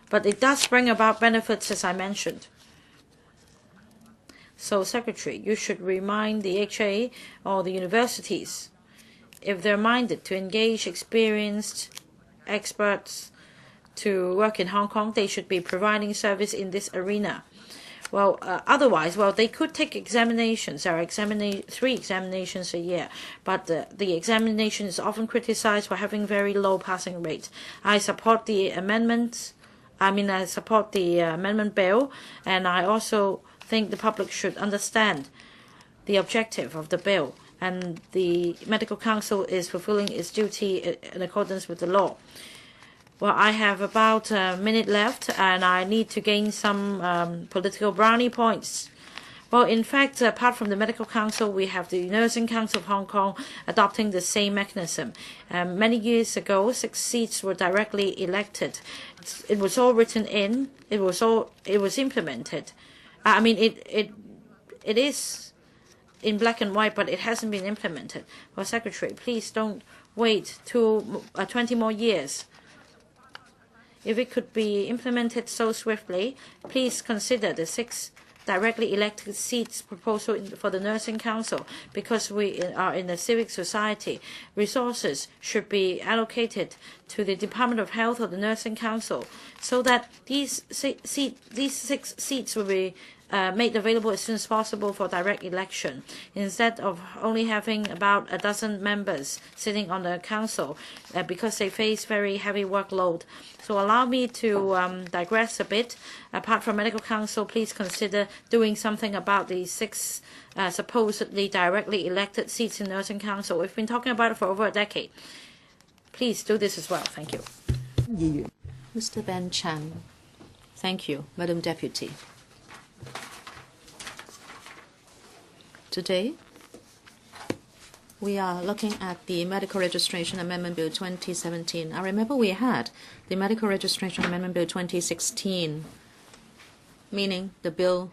[SPEAKER 3] But it does bring about benefits, as I mentioned. So, Secretary, you should remind the HA or the universities, if they're minded to engage experienced experts to work in Hong Kong, they should be providing service in this arena. Well, otherwise, they could take examinations. There are 3 examinations a year, but the examination is often criticized for having very low passing rate. I support the amendments. I support the amendment bill, and I also think the public should understand the objective of the bill, and the Medical Council is fulfilling its duty in accordance with the law. Well, I have about a minute left, and I need to gain some political brownie points. Well, in fact, apart from the Medical Council, we have the Nursing Council of Hong Kong adopting the same mechanism. Many years ago, 6 seats were directly elected. It was all written in. It was implemented. It is in black and white, but it hasn't been implemented. Well, Secretary, please don't wait 20 more years. If it could be implemented so swiftly, please consider the 6 directly elected seats proposal for the Nursing Council. Because we are in a civic society, resources should be allocated to the Department of Health or the Nursing Council so that these 6 seats will be made available as soon as possible for direct election, instead of only having about a dozen members sitting on the council because they face very heavy workload. So allow me to digress a bit. Apart from Medical Council, please consider doing something about the 6 supposedly directly elected seats in Nursing Council. We've been talking about it for over a decade. Please do this as well. Thank you.
[SPEAKER 2] Mr. Ben Chan. Thank you, Madam Deputy. Today, we are looking at the Medical Registration Amendment Bill 2017. I remember we had the Medical Registration Amendment Bill 2016, meaning the bill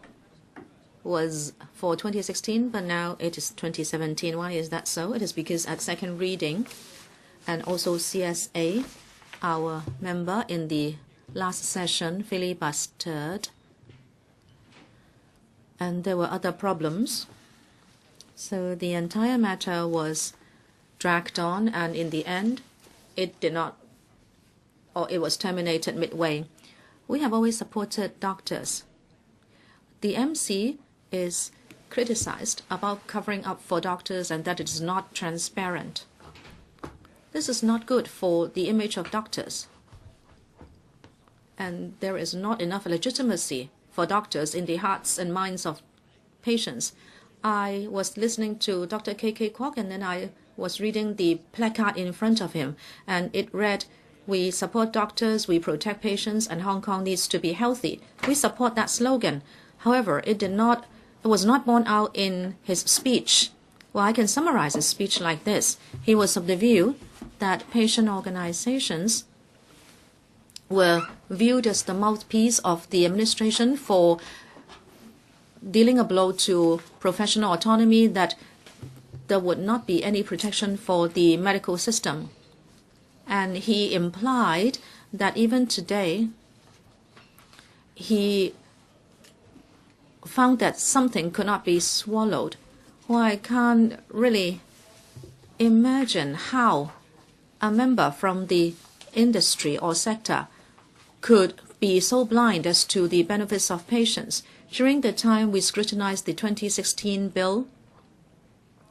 [SPEAKER 2] was for 2016, but now it is 2017. Why is that so? It is because at second reading, and also CSA, our member in the last session, filibustered, and there were other problems. So the entire matter was dragged on, and in the end, it was terminated midway. We have always supported doctors. The MC is criticized about covering up for doctors and that it is not transparent. This is not good for the image of doctors. And there is not enough legitimacy for doctors in the hearts and minds of patients. I was listening to Dr. K.K. Kwok, and then I was reading the placard in front of him, and it read, "We support doctors, we protect patients, and Hong Kong needs to be healthy." We support that slogan. However, it was not borne out in his speech. Well, I can summarize his speech like this. He was of the view that patient organizations were viewed as the mouthpiece of the administration for dealing a blow to professional autonomy, that there would not be any protection for the medical system. And he implied that even today, he found that something could not be swallowed. Well, I can't really imagine how a member from the industry or sector could be so blind as to the benefits of patients. During the time we scrutinized the 2016 bill,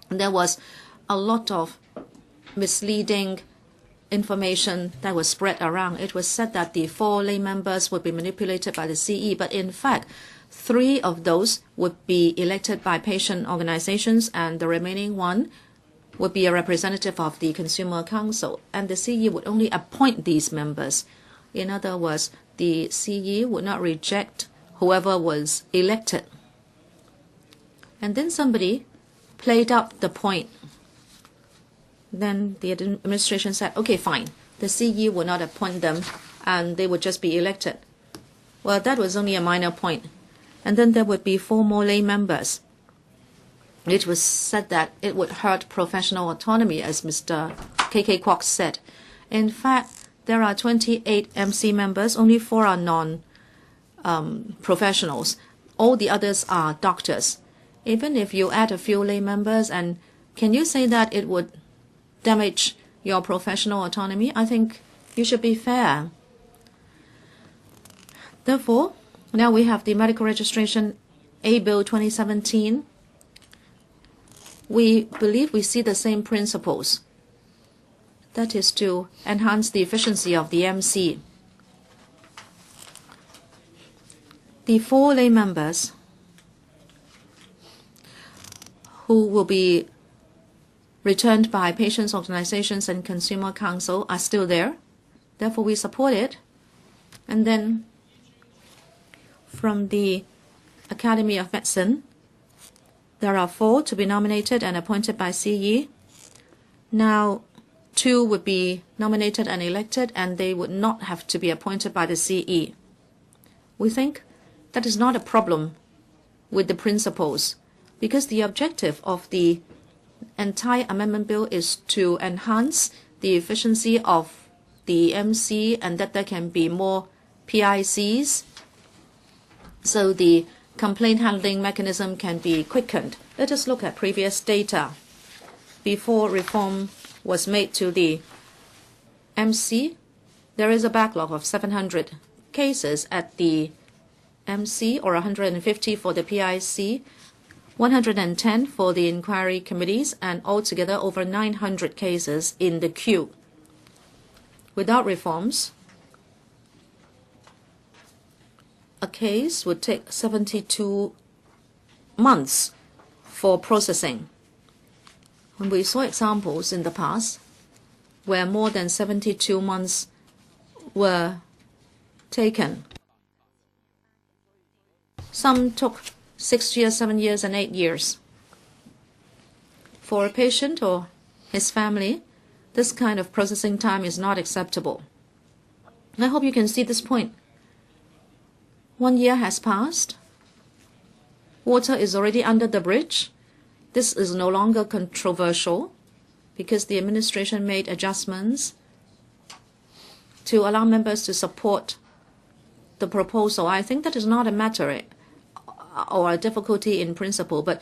[SPEAKER 2] there was a lot of misleading information that was spread around. It was said that the 4 lay members would be manipulated by the CE, but in fact, 3 of those would be elected by patient organizations, and the remaining 1 would be a representative of the Consumer Council, and the CE would only appoint these members. In other words, the CE would not reject whoever was elected. And then somebody played up the point. Then the administration said, okay, fine, the CE will not appoint them and they would just be elected. Well, that was only a minor point. And then there would be 4 more lay members. It was said that it would hurt professional autonomy, as Mr. K.K. Kwok said. In fact, there are 28 MC members, only 4 are non-professionals. All the others are doctors. Even if you add a few lay members, and can you say that it would damage your professional autonomy? I think you should be fair. Therefore, now we have the medical registration II.Bill 2017. We believe we see the same principles. That is to enhance the efficiency of the MC. The 4 lay members who will be returned by patients' organizations and Consumer Council are still there. Therefore, we support it. And then from the Academy of Medicine, there are 4 to be nominated and appointed by CE. Now, 2 would be nominated and elected, and they would not have to be appointed by the CE. We think that is not a problem with the principles, because the objective of the entire amendment bill is to enhance the efficiency of the MC, and that there can be more PICs, so the complaint handling mechanism can be quickened. Let us look at previous data. Before reform was made to the MC, there is a backlog of 700 cases at the MC, or 150 for the PIC, 110 for the inquiry committees, and altogether over 900 cases in the queue. Without reforms, a case would take 72 months for processing. When we saw examples in the past where more than 72 months were taken. Some took 6 years, 7 years, and 8 years. For a patient or his family, this kind of processing time is not acceptable. I hope you can see this point. 1 year has passed. Water is already under the bridge. This is no longer controversial because the administration made adjustments to allow members to support the proposal. I think that is not a matter or a difficulty in principle, but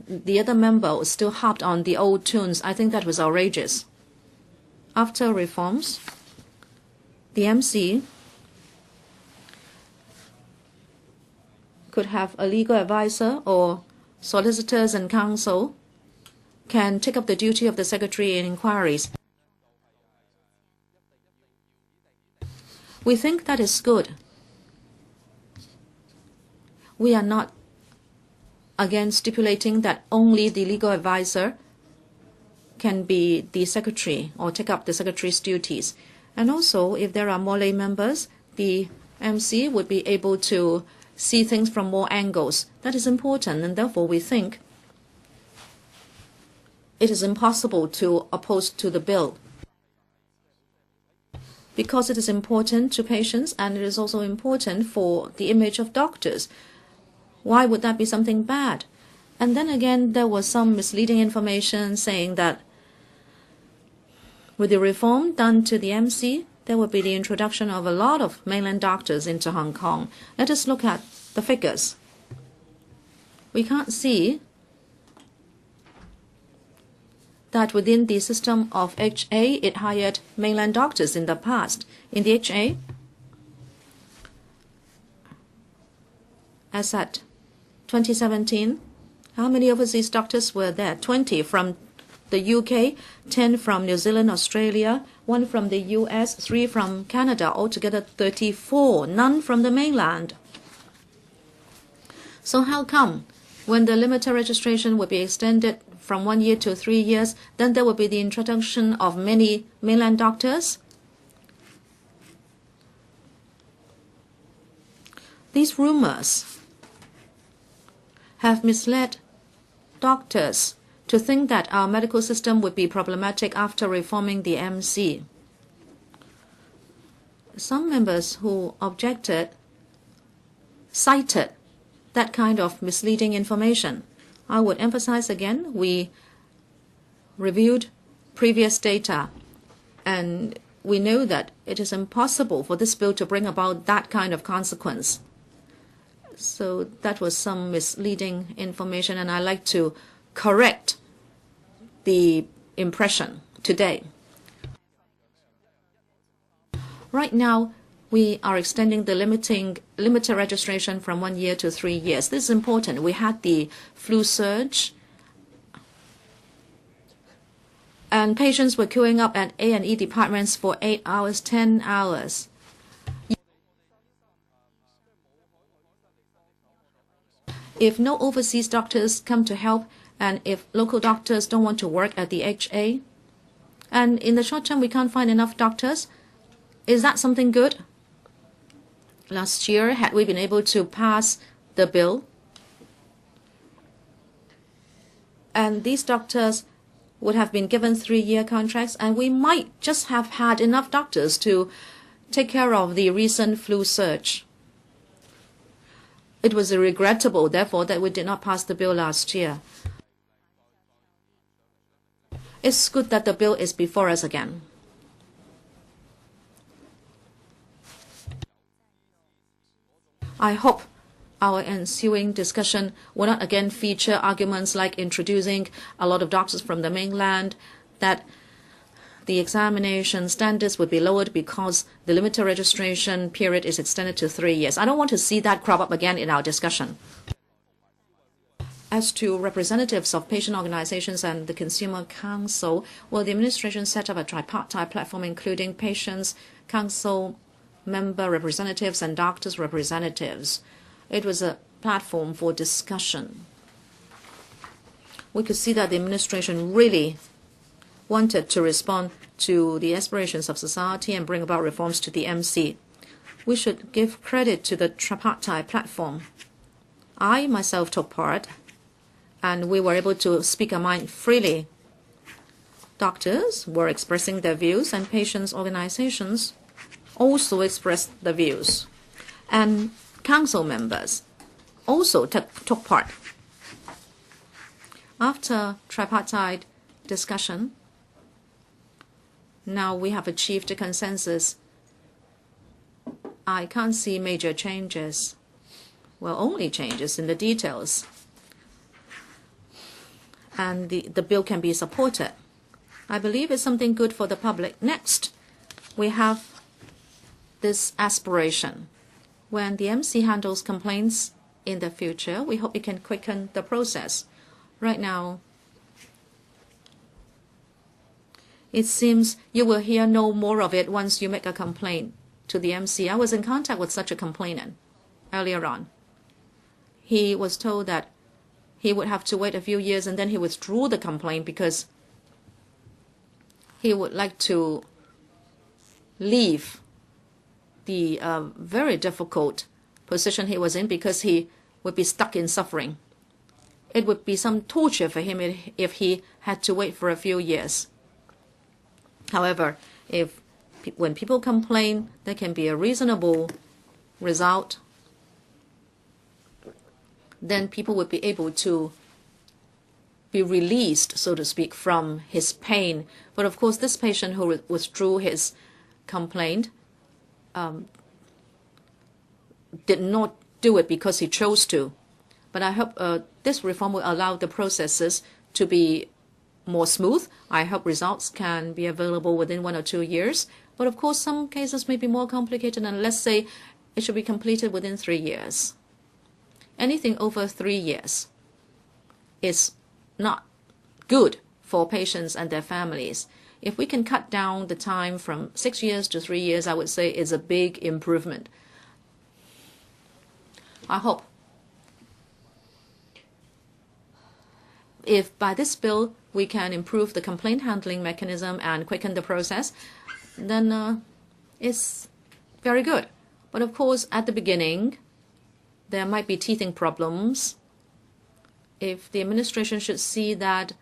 [SPEAKER 2] the other member was still harped on the old tunes. I think that was outrageous. After reforms, the MC could have a legal advisor, or solicitors and counsel can take up the duty of the secretary in inquiries. We think that is good. We are not against stipulating that only the legal advisor can be the secretary or take up the secretary's duties. And also, if there are more lay members, the MC would be able to see things from more angles. That is important, and therefore we think it is impossible to oppose to the bill, because it is important to patients and it is also important for the image of doctors. Why would that be something bad? And then again, there was some misleading information saying that with the reform done to the MC, there will be the introduction of a lot of mainland doctors into Hong Kong. Let us look at the figures. We can't see that within the system of HA, it hired mainland doctors in the past. In the HA, As at 2017, how many overseas doctors were there? 20 from the UK, 10 from New Zealand, Australia, 1 from the US, 3 from Canada, altogether 34, none from the mainland. So how come when the limited registration will be extended from 1 year to 3 years, then there will be the introduction of many mainland doctors? These rumors have misled doctors to think that our medical system would be problematic after reforming the MC. Some members who objected cited that kind of misleading information. I would emphasize again, we reviewed previous data, and we know that it is impossible for this bill to bring about that kind of consequence. So that was some misleading information, and I'd like to correct the impression today. Right now, we are extending the limited registration from 1 year to 3 years. This is important. We had the flu surge, and patients were queuing up at A&E departments for 8 hours, 10 hours. If no overseas doctors come to help, and if local doctors don't want to work at the HA, and in the short term we can't find enough doctors, is that something good? Last year, had we been able to pass the bill, and these doctors would have been given 3-year contracts, and we might just have had enough doctors to take care of the recent flu surge. It was regrettable, therefore, that we did not pass the bill last year. It's good that the bill is before us again. I hope our ensuing discussion will not again feature arguments like introducing a lot of doctors from the mainland, that the examination standards would be lowered because the limited registration period is extended to 3 years. I don't want to see that crop up again in our discussion. As to representatives of patient organizations and the Consumer Council, well, the administration set up a tripartite platform including patients, council, member representatives, and doctors' representatives. It was a platform for discussion. We could see that the administration really wanted to respond to the aspirations of society and bring about reforms to the MC. We should give credit to the tripartite platform. I myself took part, and we were able to speak our mind freely. Doctors were expressing their views, and patients' organizations also expressed their views. And council members also took part. After tripartite discussion, now we have achieved a consensus. I can't see major changes. Well, only changes in the details. And the bill can be supported. I believe it's something good for the public. Next, we have this aspiration. When the MC handles complaints in the future, we hope it can quicken the process. Right now, it seems you will hear no more of it once you make a complaint to the MC. I was in contact with such a complainant earlier on. He was told that he would have to wait a few years, and then he withdrew the complaint because he would like to leave the very difficult position he was in because he would be stuck in suffering. It would be some torture for him if he had to wait for a few years. However, when people complain, there can be a reasonable result. Then people would be able to be released, so to speak, from his pain. But of course, this patient who withdrew his complaint did not do it because he chose to. But I hope this reform will allow the processes to be more smooth. I hope results can be available within 1 or 2 years. But of course, some cases may be more complicated, and let's say it should be completed within 3 years. anything over 3 years is not good for patients and their families. If we can cut down the time from 6 years to 3 years, I would say is a big improvement. I hope if by this bill we can improve the complaint handling mechanism and quicken the process, then it's very good. But of course, at the beginning, there might be teething problems. If the administration should see that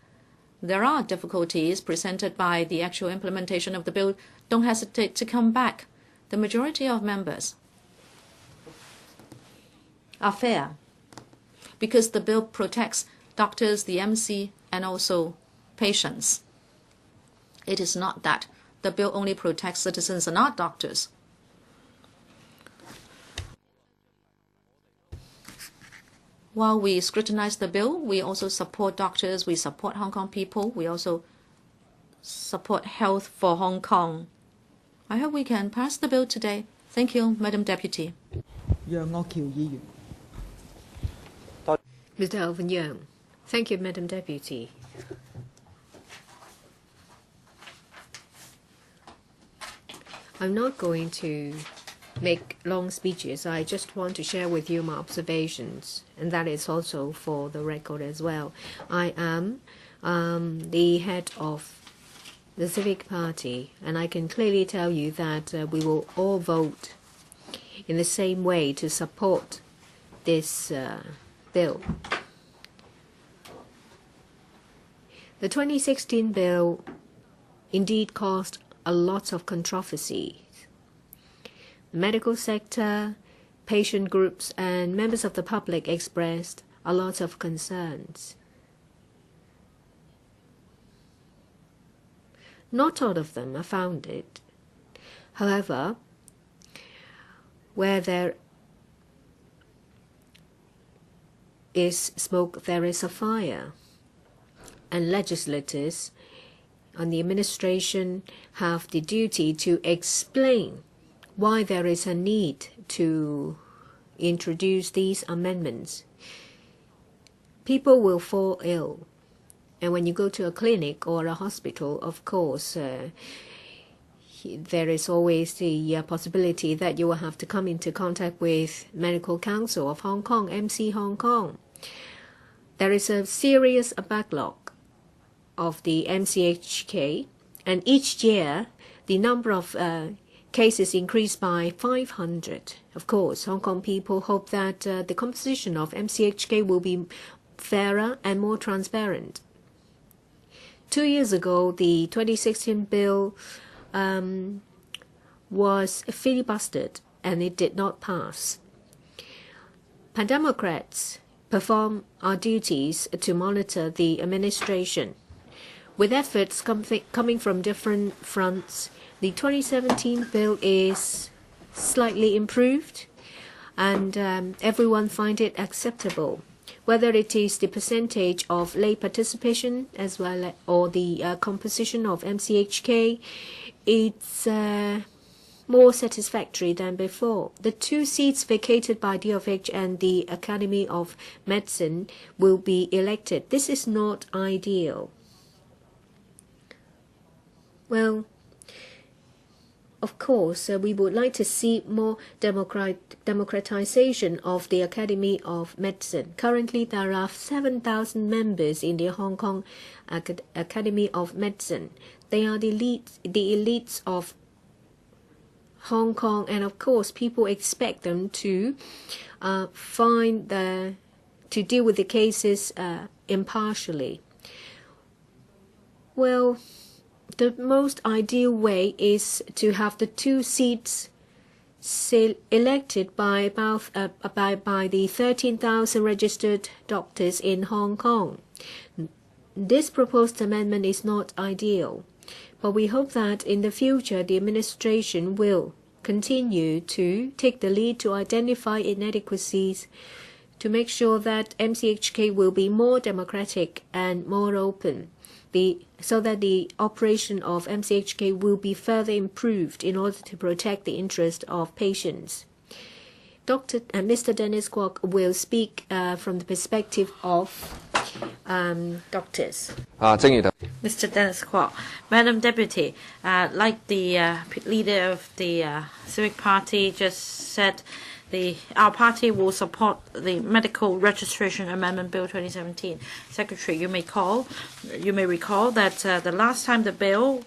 [SPEAKER 2] there are difficulties presented by the actual implementation of the bill, don't hesitate to come back. The majority of members are fair because the bill protects doctors, the MC, and also patients. It is not that the bill only protects citizens and not doctors. While we scrutinize the bill, we also support doctors, we support Hong Kong people, we also support health for Hong Kong. I hope we can pass the bill today. Thank you, Madam Deputy.
[SPEAKER 4] Mr. Alvin Yeung. Thank you, Madam Deputy. I'm not going to make long speeches. I just want to share with you my observations, and that is also for the record as well. I am the head of the Civic Party, and I can clearly tell you that we will all vote in the same way to support this bill. The 2016 bill indeed caused a lot of controversy. The medical sector, patient groups, and members of the public expressed a lot of concerns. Not all of them are founded. However, where there is smoke, there is a fire. And legislators and the administration have the duty to explain why there is a need to introduce these amendments. People will fall ill. And when you go to a clinic or a hospital, of course, there is always the possibility that you will have to come into contact with Medical Council of Hong Kong, MC Hong Kong. There is a serious backlog of the MCHK, and each year the number of cases increased by 500. Of course, Hong Kong people hope that the composition of MCHK will be fairer and more transparent. 2 years ago, the 2016 bill was filibustered and it did not pass. Pan-Democrats perform our duties to monitor the administration. With efforts coming from different fronts, the 2017 bill is slightly improved and everyone finds it acceptable. Whether it is the percentage of lay participation as well or the composition of MCHK, it's more satisfactory than before. The 2 seats vacated by DOH and the Academy of Medicine will be elected. This is not ideal. Well, of course, we would like to see more democratization of the Academy of Medicine. Currently, there are 7,000 members in the Hong Kong Academy of Medicine. They are the elites of Hong Kong, and of course, people expect them to deal with the cases impartially. Well, the most ideal way is to have the 2 seats elected by the 13,000 registered doctors in Hong Kong. This proposed amendment is not ideal, but we hope that in the future the administration will continue to take the lead to identify inadequacies to make sure that MCHK will be more democratic and more open, so that the operation of MCHK will be further improved in order to protect the interest of patients. Mr. Dennis Kwok will speak from the perspective of doctors.
[SPEAKER 3] Mr. Dennis Kwok, Madam Deputy, like the leader of the Civic Party just said, our party will support the Medical Registration Amendment Bill 2017. Secretary, you may recall that the last time the bill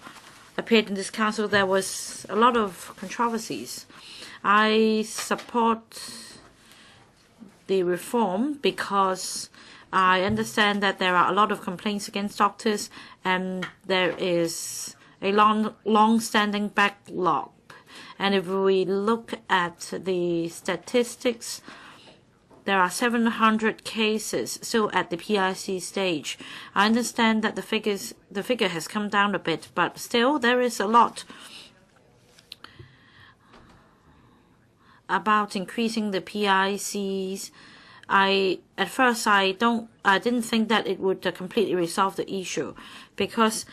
[SPEAKER 3] appeared in this council, there was a lot of controversies. I support the reform because I understand that there are a lot of complaints against doctors, and there is a long-standing backlog. And if we look at the statistics, there are 700 cases still at the PIC stage. I understand that the figure has come down a bit, but still there is a lot about increasing the PICs. At first I didn't think that it would completely resolve the issue, because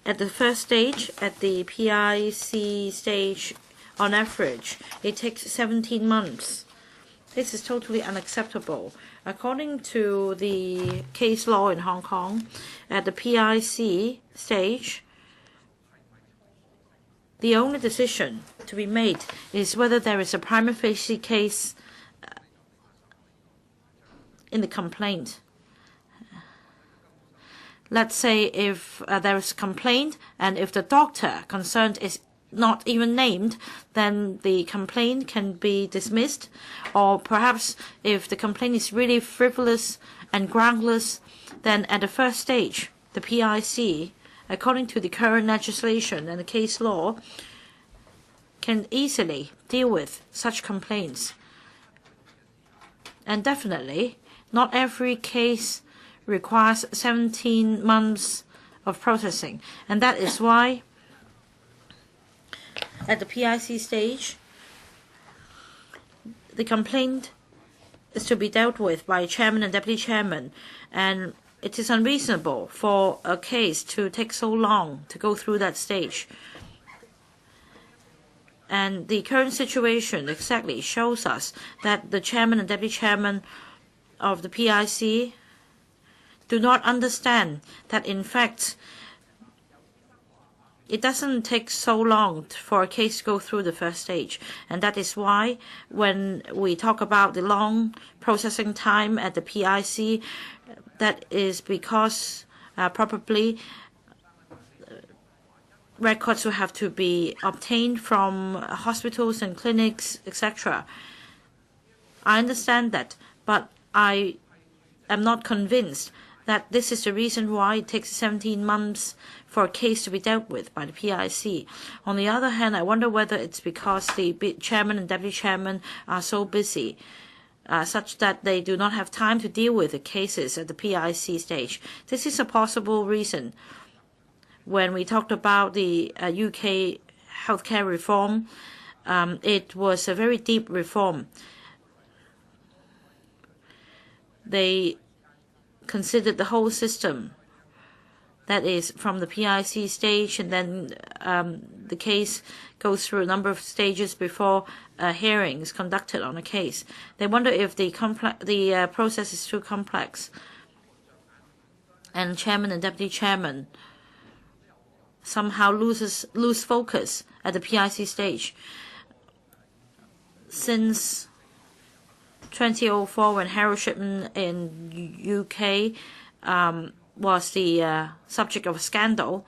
[SPEAKER 3] at the first stage, at the PIC stage, on average, it takes 17 months. This is totally unacceptable. According to the case law in Hong Kong, at the PIC stage, the only decision to be made is whether there is a prima facie case in the complaint. Let's say if there is a complaint and if the doctor concerned is not even named, then the complaint can be dismissed. Or perhaps if the complaint is really frivolous and groundless, then at the first stage, the PIC, according to the current legislation and the case law, can easily deal with such complaints. And definitely, not every case requires 17 months of processing. And that is why at the PIC stage, the complaint is to be dealt with by chairman and deputy chairman. And it is unreasonable for a case to take so long to go through that stage. And the current situation exactly shows us that the chairman and deputy chairman of the PIC do not understand that, in fact, it doesn't take so long for a case to go through the first stage. And that is why when we talk about the long processing time at the PIC, that is because probably records will have to be obtained from hospitals and clinics, etc. I understand that, but I am not convinced that this is the reason why it takes 17 months for a case to be dealt with by the PIC. On the other hand, I wonder whether it's because the chairman and deputy chairman are so busy, such that they do not have time to deal with the cases at the PIC stage. This is a possible reason. When we talked about the UK healthcare reform, it was a very deep reform. They considered the whole system, that is from the PIC stage, and then the case goes through a number of stages before a hearing is conducted on a case. They wonder if the process is too complex, and chairman and deputy chairman somehow lose focus at the PIC stage. Since 2004, when Harold Shipman in UK was the subject of a scandal,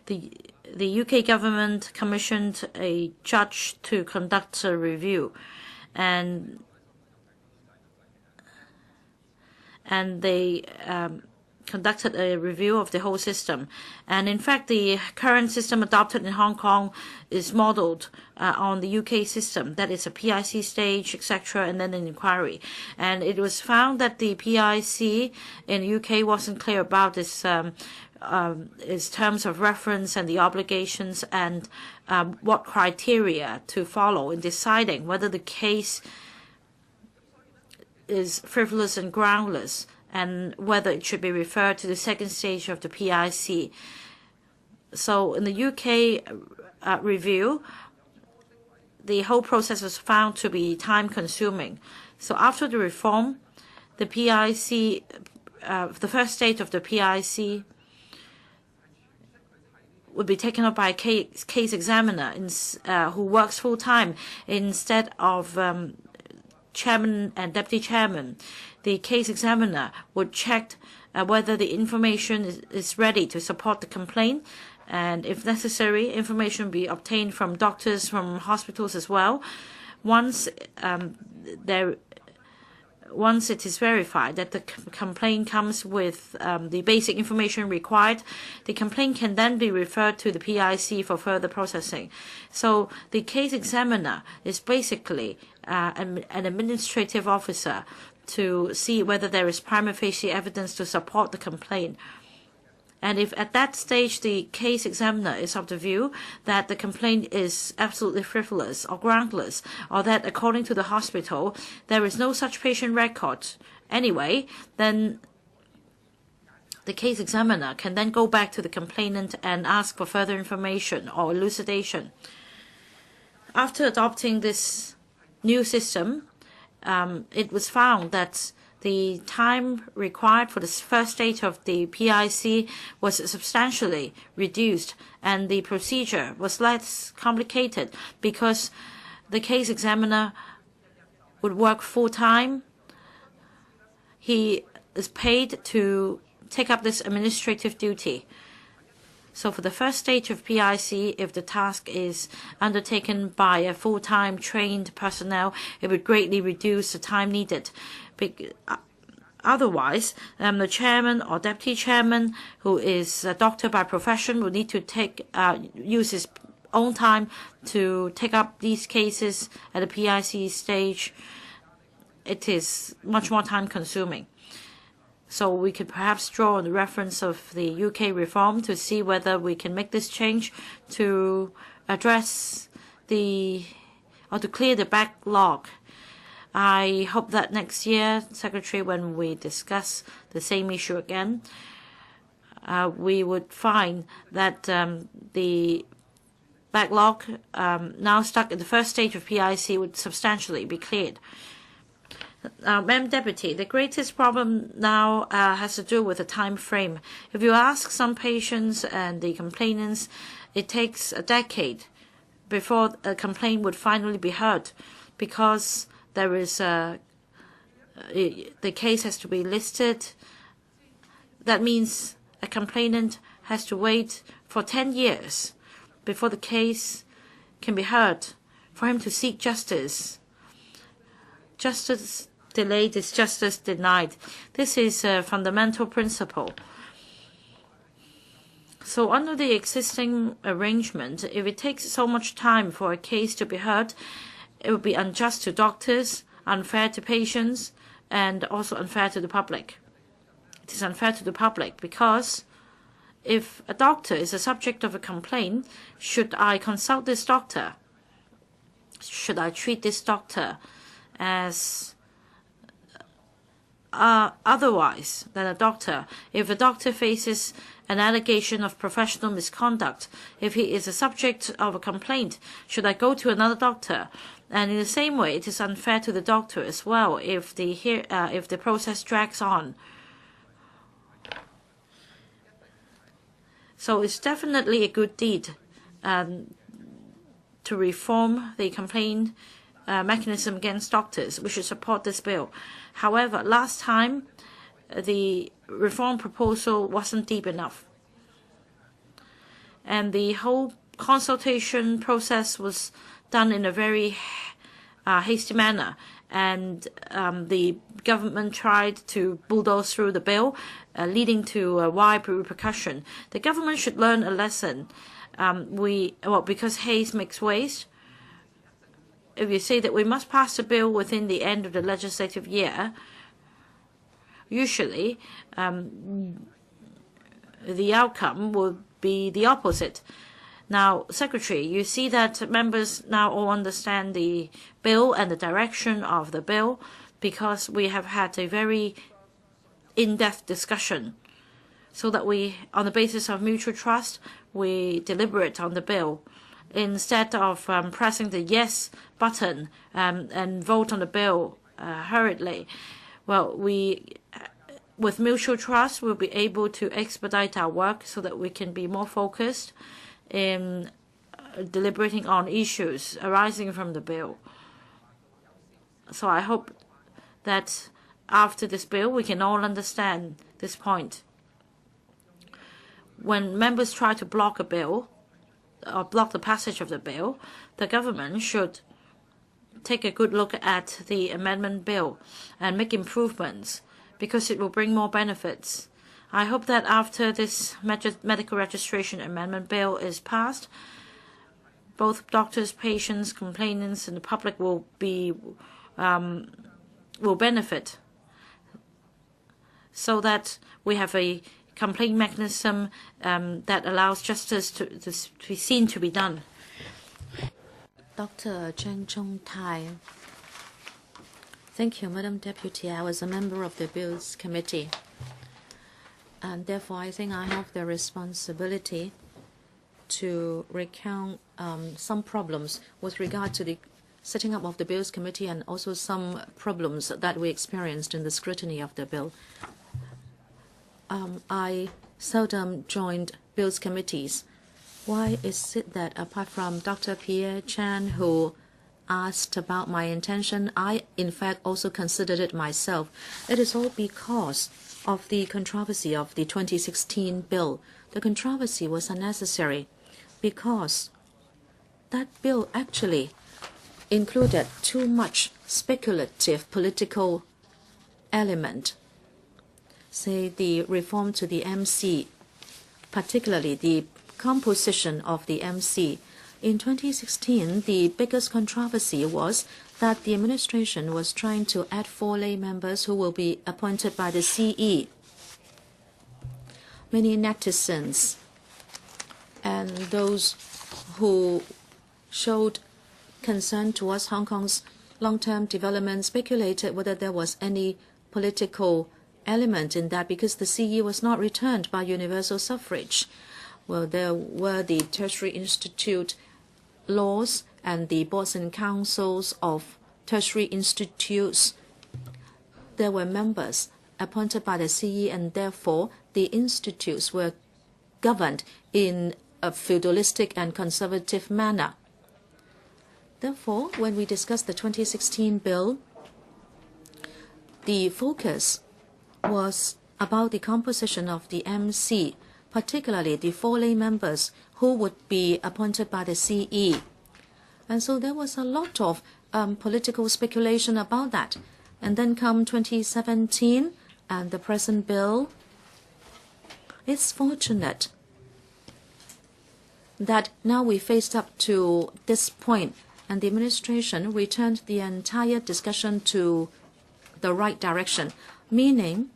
[SPEAKER 3] the UK government commissioned a judge to conduct a review, and they conducted a review of the whole system. And in fact, the current system adopted in Hong Kong is modeled on the UK system. That is a PIC stage, etc., and then an inquiry. And it was found that the PIC in the UK wasn't clear about its terms of reference and the obligations and what criteria to follow in deciding whether the case is frivolous and groundless, and whether it should be referred to the second stage of the PIC. So in the UK review, the whole process was found to be time-consuming. So after the reform, the PIC, the first stage of the PIC would be taken up by a case examiner who works full-time instead of chairman and deputy chairman. The case examiner would check whether the information is ready to support the complaint, and if necessary, information be obtained from doctors, from hospitals as well. Once it is verified that the complaint comes with the basic information required, the complaint can then be referred to the PIC for further processing. So the case examiner is basically an administrative officer to see whether there is prima facie evidence to support the complaint. And if at that stage the case examiner is of the view that the complaint is absolutely frivolous or groundless, or that according to the hospital there is no such patient record anyway, then the case examiner can then go back to the complainant and ask for further information or elucidation. After adopting this new system, it was found that the time required for the first stage of the PIC was substantially reduced, and the procedure was less complicated because the case examiner would work full-time. He is paid to take up this administrative duty. So for the first stage of PIC, if the task is undertaken by a full-time trained personnel, it would greatly reduce the time needed. Otherwise, the chairman or deputy chairman, who is a doctor by profession, will need to use his own time to take up these cases at the PIC stage. It is much more time-consuming. So we could perhaps draw on the reference of the UK reform to see whether we can make this change to address or to clear the backlog. I hope that next year, Secretary, when we discuss the same issue again, we would find that the backlog now stuck in the first stage of PIC would substantially be cleared. Madam Deputy, the greatest problem now has to do with the time frame. If you ask some patients and the complainants, it takes a decade before a complaint would finally be heard, because there is the case has to be listed. That means a complainant has to wait for 10 years before the case can be heard, for him to seek justice. Justice delayed is justice denied. This is a fundamental principle. So under the existing arrangement, if it takes so much time for a case to be heard, it would be unjust to doctors, unfair to patients, and also unfair to the public. It is unfair to the public because if a doctor is the subject of a complaint, should I consult this doctor? Should I treat this doctor as otherwise than a doctor? If a doctor faces an allegation of professional misconduct, if he is a subject of a complaint, should I go to another doctor? And in the same way, it is unfair to the doctor as well if the process drags on. So it's definitely a good deed to reform the complaint mechanism against doctors. We should support this bill. However, last time the reform proposal wasn't deep enough, and the whole consultation process was done in a very hasty manner, and the government tried to bulldoze through the bill, leading to a wide repercussion. The government should learn a lesson. Because haste makes waste. If you say that we must pass the bill within the end of the legislative year, usually the outcome will be the opposite. Now, Secretary, you see that members now all understand the bill and the direction of the bill, because we have had a very in-depth discussion, so that we, on the basis of mutual trust, we deliberate on the bill. instead of pressing the yes button and vote on the bill hurriedly. Well, with mutual trust, we'll be able to expedite our work so that we can be more focused in deliberating on issues arising from the bill. So I hope that after this bill, we can all understand this point. When members try to block a bill or block the passage of the bill, the government should take a good look at the amendment bill and make improvements, because it will bring more benefits. I hope that after this medical registration amendment bill is passed, both doctors, patients, complainants, and the public will benefit, so that we have a complaint mechanism that allows justice to be seen to be done.
[SPEAKER 2] Dr. Chen Chong-tai. Thank you, Madam Deputy. I was a member of the Bills Committee, and therefore I think I have the responsibility to recount some problems with regard to the setting up of the Bills Committee, and also some problems that we experienced in the scrutiny of the bill. I seldom joined Bills Committees. Why is it that apart from Dr. Pierre Chan, who asked about my intention, I in fact also considered it myself? It is all because of the controversy of the 2016 bill. The controversy was unnecessary because that bill actually included too much speculative political element. Say the reform to the MC, particularly the composition of the MC. In 2016, the biggest controversy was that the administration was trying to add 4 lay members who will be appointed by the CE. Many netizens and those who showed concern towards Hong Kong's long-term development speculated whether there was any political element in that, because the CE was not returned by universal suffrage. Well, there were the tertiary institute laws and the boards and councils of tertiary institutes. There were members appointed by the CE, and therefore the institutes were governed in a feudalistic and conservative manner. Therefore, when we discussed the 2016 bill, the focus was about the composition of the MC, particularly the 4 lay members who would be appointed by the CE. And so there was a lot of political speculation about that. And then come 2017 and the present bill. It's fortunate that now we faced up to this point, and the administration returned the entire discussion to the right direction, meaning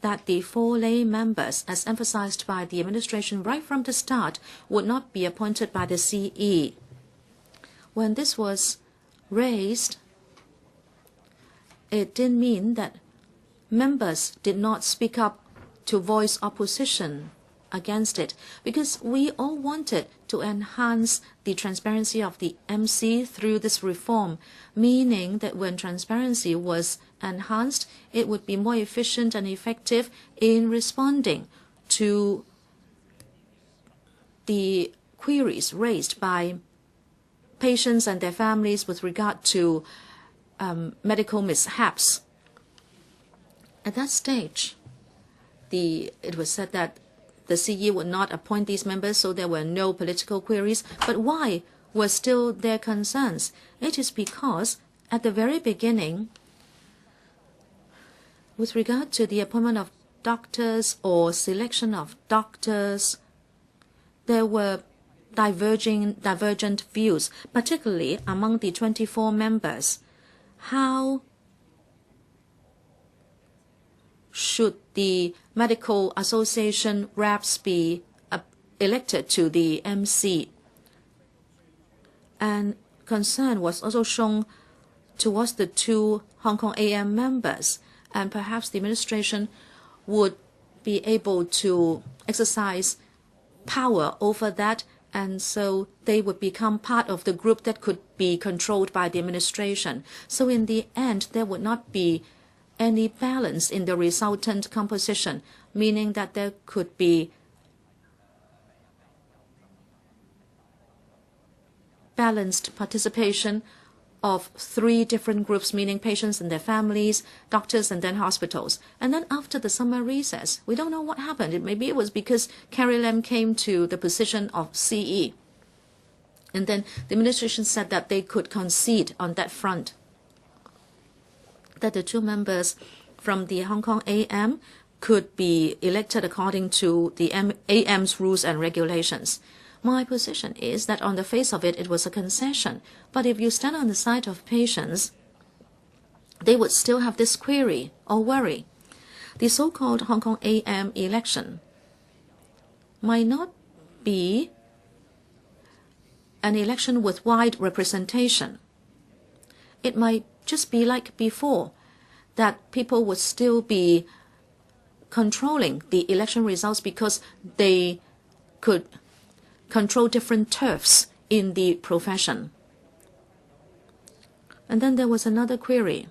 [SPEAKER 2] that the 4 lay members, as emphasized by the administration right from the start, would not be appointed by the CE. When this was raised, it didn't mean that members did not speak up to voice opposition against it, because we all wanted to enhance the transparency of the MC through this reform, meaning that when transparency was enhanced, it would be more efficient and effective in responding to the queries raised by patients and their families with regard to medical mishaps. At that stage, it was said that the CE would not appoint these members, so there were no political queries. But why were still there concerns? It is because at the very beginning, with regard to the appointment of doctors or selection of doctors, there were divergent views, particularly among the 24 members. How should the medical association reps be elected to the MC? And concern was also shown towards the 2 Hong Kong AM members, and perhaps the administration would be able to exercise power over that And so they would become part of the group that could be controlled by the administration. So in the end, there would not be any balance in the resultant composition, meaning that there could be balanced participation of 3 different groups, meaning patients and their families, doctors, and then hospitals. And then after the summer recess, we don't know what happened. Maybe it was because Carrie Lam came to the position of CE. And then the administration said that they could concede on that front, that the 2 members from the Hong Kong AM could be elected according to the AM's rules and regulations. My position is that on the face of it, it was a concession. But if you stand on the side of patients, they would still have this query or worry. The so-called Hong Kong AM election might not be an election with wide representation. It might just be like before, that people would still be controlling the election results because they could control different turfs in the profession. And then there was another query.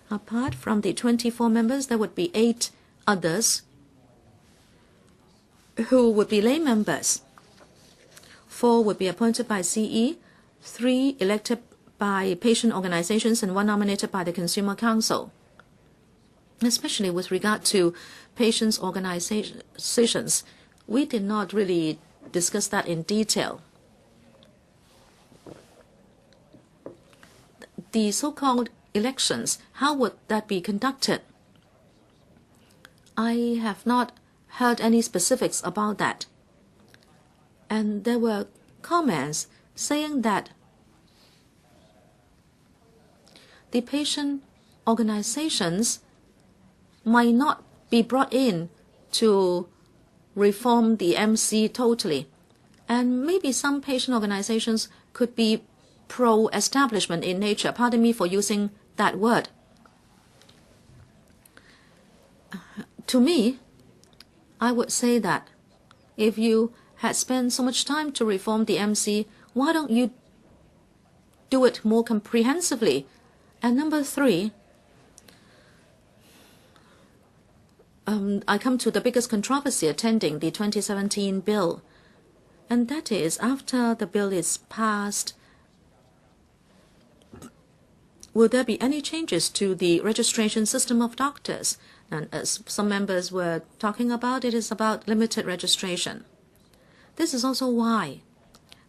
[SPEAKER 2] Apart from the 24 members, there would be 8 others who would be lay members. 4 would be appointed by CE, 3 elected by patient organizations, and 1 nominated by the Consumer Council. Especially with regard to patients' organizations, we did not really discuss that in detail. The so-called elections, how would that be conducted? I have not heard any specifics about that. And there were comments saying that the patient organizations might not be brought in to reform the MC totally. And maybe some patient organizations could be pro-establishment in nature. Pardon me for using that word. To me, I would say that if you had spent so much time to reform the MC, why don't you do it more comprehensively? And number 3, I come to the biggest controversy attending the 2017 bill. And that is, after the bill is passed, will there be any changes to the registration system of doctors? And as some members were talking about, it is about limited registration. This is also why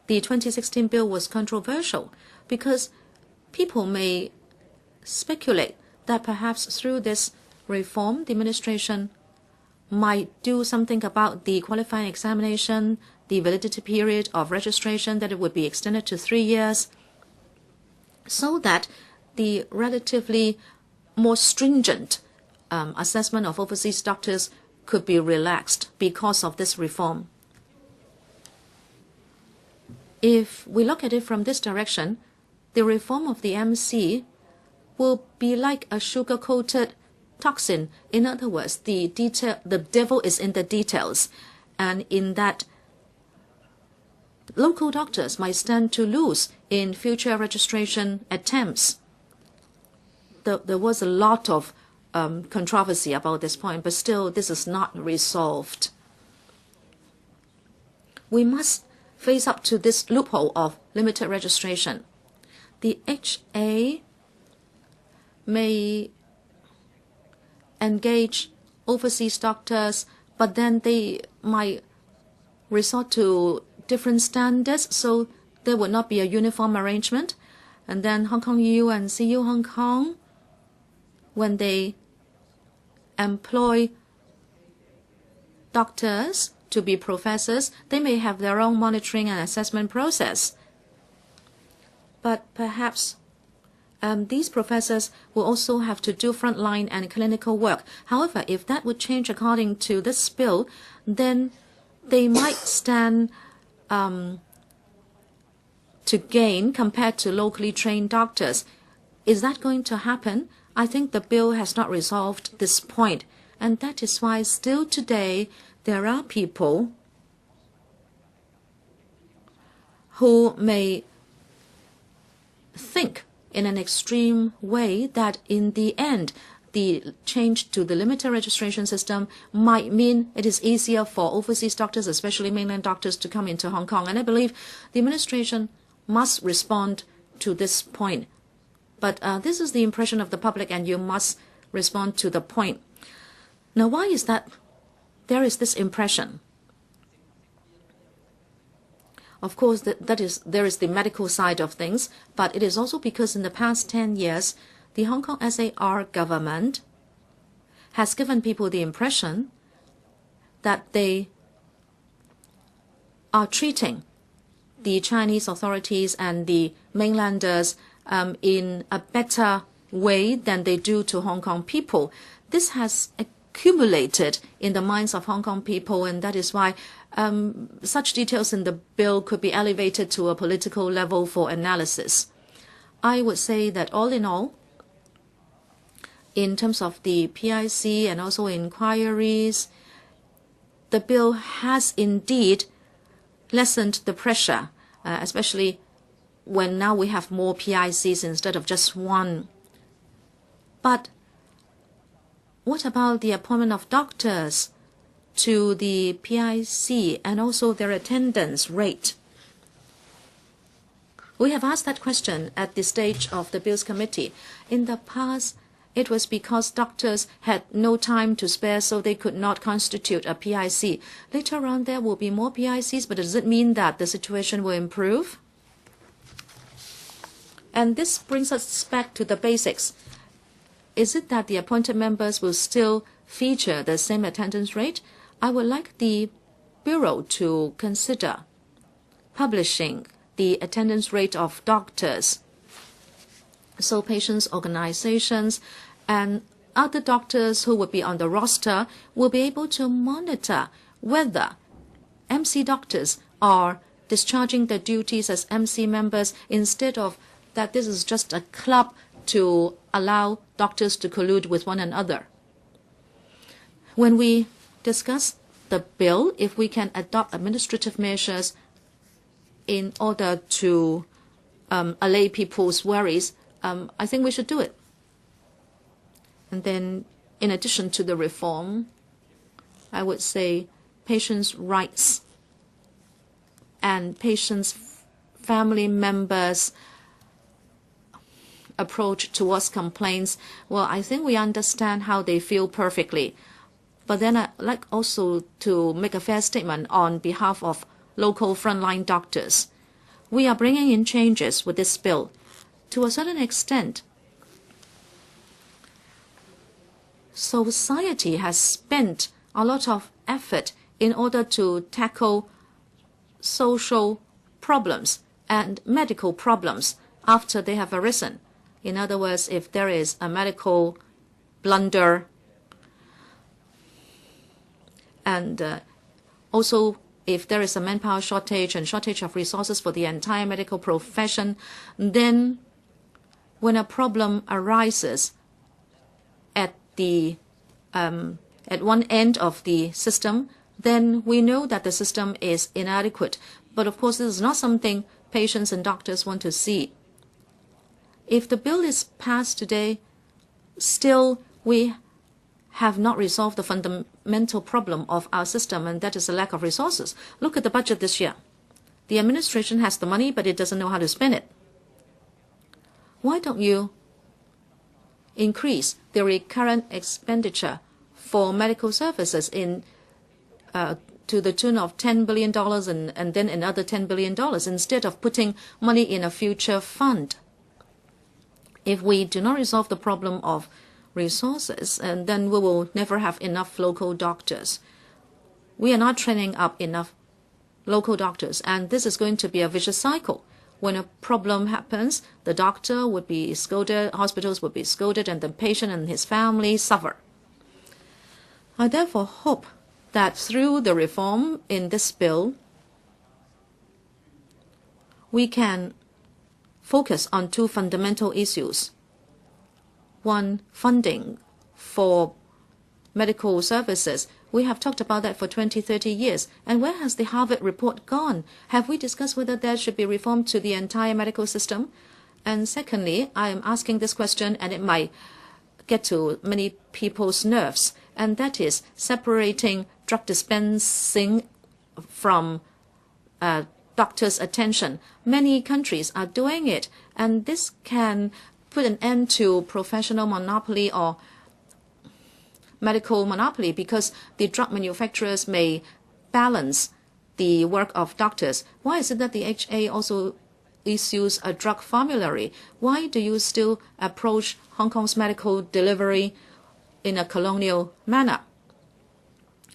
[SPEAKER 2] the 2016 bill was controversial, because people may speculate that perhaps through this reform, the administration might do something about the qualifying examination, the validity period of registration, that it would be extended to 3 years, so that the relatively more stringent assessment of overseas doctors could be relaxed because of this reform. If we look at it from this direction, the reform of the MC will be like a sugar-coated toxin. In other words, the devil is in the details, and in that local doctors might stand to lose in future registration attempts. There was a lot of controversy about this point, but still this is not resolved. We must face up to this loophole of limited registration. The HA may engage overseas doctors, but then they might resort to different standards, so there would not be a uniform arrangement. And then Hong Kong EU and CU Hong Kong, when they employ doctors to be professors, they may have their own monitoring and assessment process. But perhaps these professors will also have to do frontline and clinical work. However, if that would change according to this bill, then they might stand to gain compared to locally trained doctors. Is that going to happen? I think the bill has not resolved this point. And that is why still today there are people who may think in an extreme way that in the end, the change to the limited registration system might mean it is easier for overseas doctors, especially mainland doctors, to come into Hong Kong. And I believe the administration must respond to this point. But this is the impression of the public, and you must respond to the point. Now, why is that there is this impression? Of course, there is the medical side of things, but it is also because in the past 10 years, the Hong Kong SAR government has given people the impression that they are treating the Chinese authorities and the mainlanders in a better way than they do to Hong Kong people. This has accumulated in the minds of Hong Kong people, and that is why such details in the bill could be elevated to a political level for analysis. I would say that all in all, in terms of the PIC and also inquiries, the bill has indeed lessened the pressure, especially when now we have more PICs instead of just one. But what about the appointment of doctors to the PIC and also their attendance rate? We have asked that question at the stage of the Bills Committee. In the past, it was because doctors had no time to spare, so they could not constitute a PIC. Later on, there will be more PICs, but does it mean that the situation will improve? And this brings us back to the basics. Is it that the appointed members will still feature the same attendance rate? I would like the Bureau to consider publishing the attendance rate of doctors, so patients' organizations and other doctors who will be on the roster will be able to monitor whether MC doctors are discharging their duties as MC members, instead of that this is just a club to allow doctors to collude with one another. When we discuss the bill, if we can adopt administrative measures in order to allay people's worries, I think we should do it. And then, in addition to the reform, I would say patients' rights and patients' family members' approach towards complaints. Well, I think we understand how they feel perfectly. But then I'd like also to make a fair statement on behalf of local frontline doctors. We are bringing in changes with this bill. To a certain extent, society has spent a lot of effort in order to tackle social problems and medical problems after they have arisen. In other words, if there is a medical blunder, and also if there is a manpower shortage and shortage of resources for the entire medical profession, then when a problem arises at one end of the system, then we know that the system is inadequate. But of course, this is not something patients and doctors want to see. If the bill is passed today, still we have not resolved the fundamental problem of our system, and that is a lack of resources. Look at the budget this year. The administration has the money, but it doesn't know how to spend it. Why don't you increase the recurrent expenditure for medical services to the tune of $10 billion and then another $10 billion instead of putting money in a future fund? If we do not resolve the problem of resources, and then we will never have enough local doctors. We are not training up enough local doctors, and this is going to be a vicious cycle. When a problem happens, the doctor would be scolded, hospitals would be scolded, and the patient and his family suffer. I therefore hope that through the reform in this bill, we can focus on two fundamental issues. One, funding for medical services. We have talked about that for 20, 30 years. And where has the Harvard report gone? Have we discussed whether there should be reform to the entire medical system? And secondly, I am asking this question, and it might get to many people's nerves, and that is separating drug dispensing from doctors' attention. Many countries are doing it, and this can put an end to professional monopoly or medical monopoly, because the drug manufacturers may balance the work of doctors. Why is it that the HA also issues a drug formulary? Why do you still approach Hong Kong's medical delivery in a colonial manner?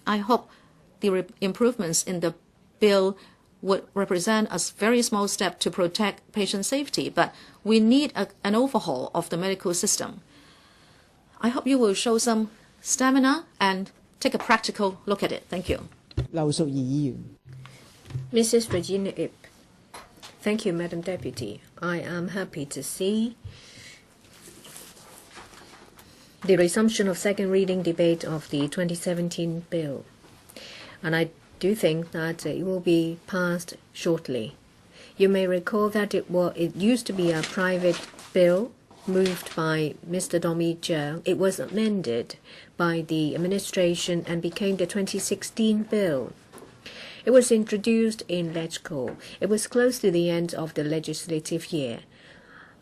[SPEAKER 2] I hope the improvements in the bill would represent a very small step to protect patient safety, but we need an overhaul of the medical system. I hope you will show some stamina and take a practical look at it. Thank you.
[SPEAKER 5] 劉淑儀議員。
[SPEAKER 4] Mrs. Regina Ip. Thank you, Madam Deputy. I am happy to see the resumption of second reading debate of the 2017 bill. And I do think that it will be passed shortly. You may recall that it used to be a private bill moved by Mr. Domi Zheng. It was amended by the administration and became the 2016 bill. It was introduced in LegCo. It was close to the end of the legislative year.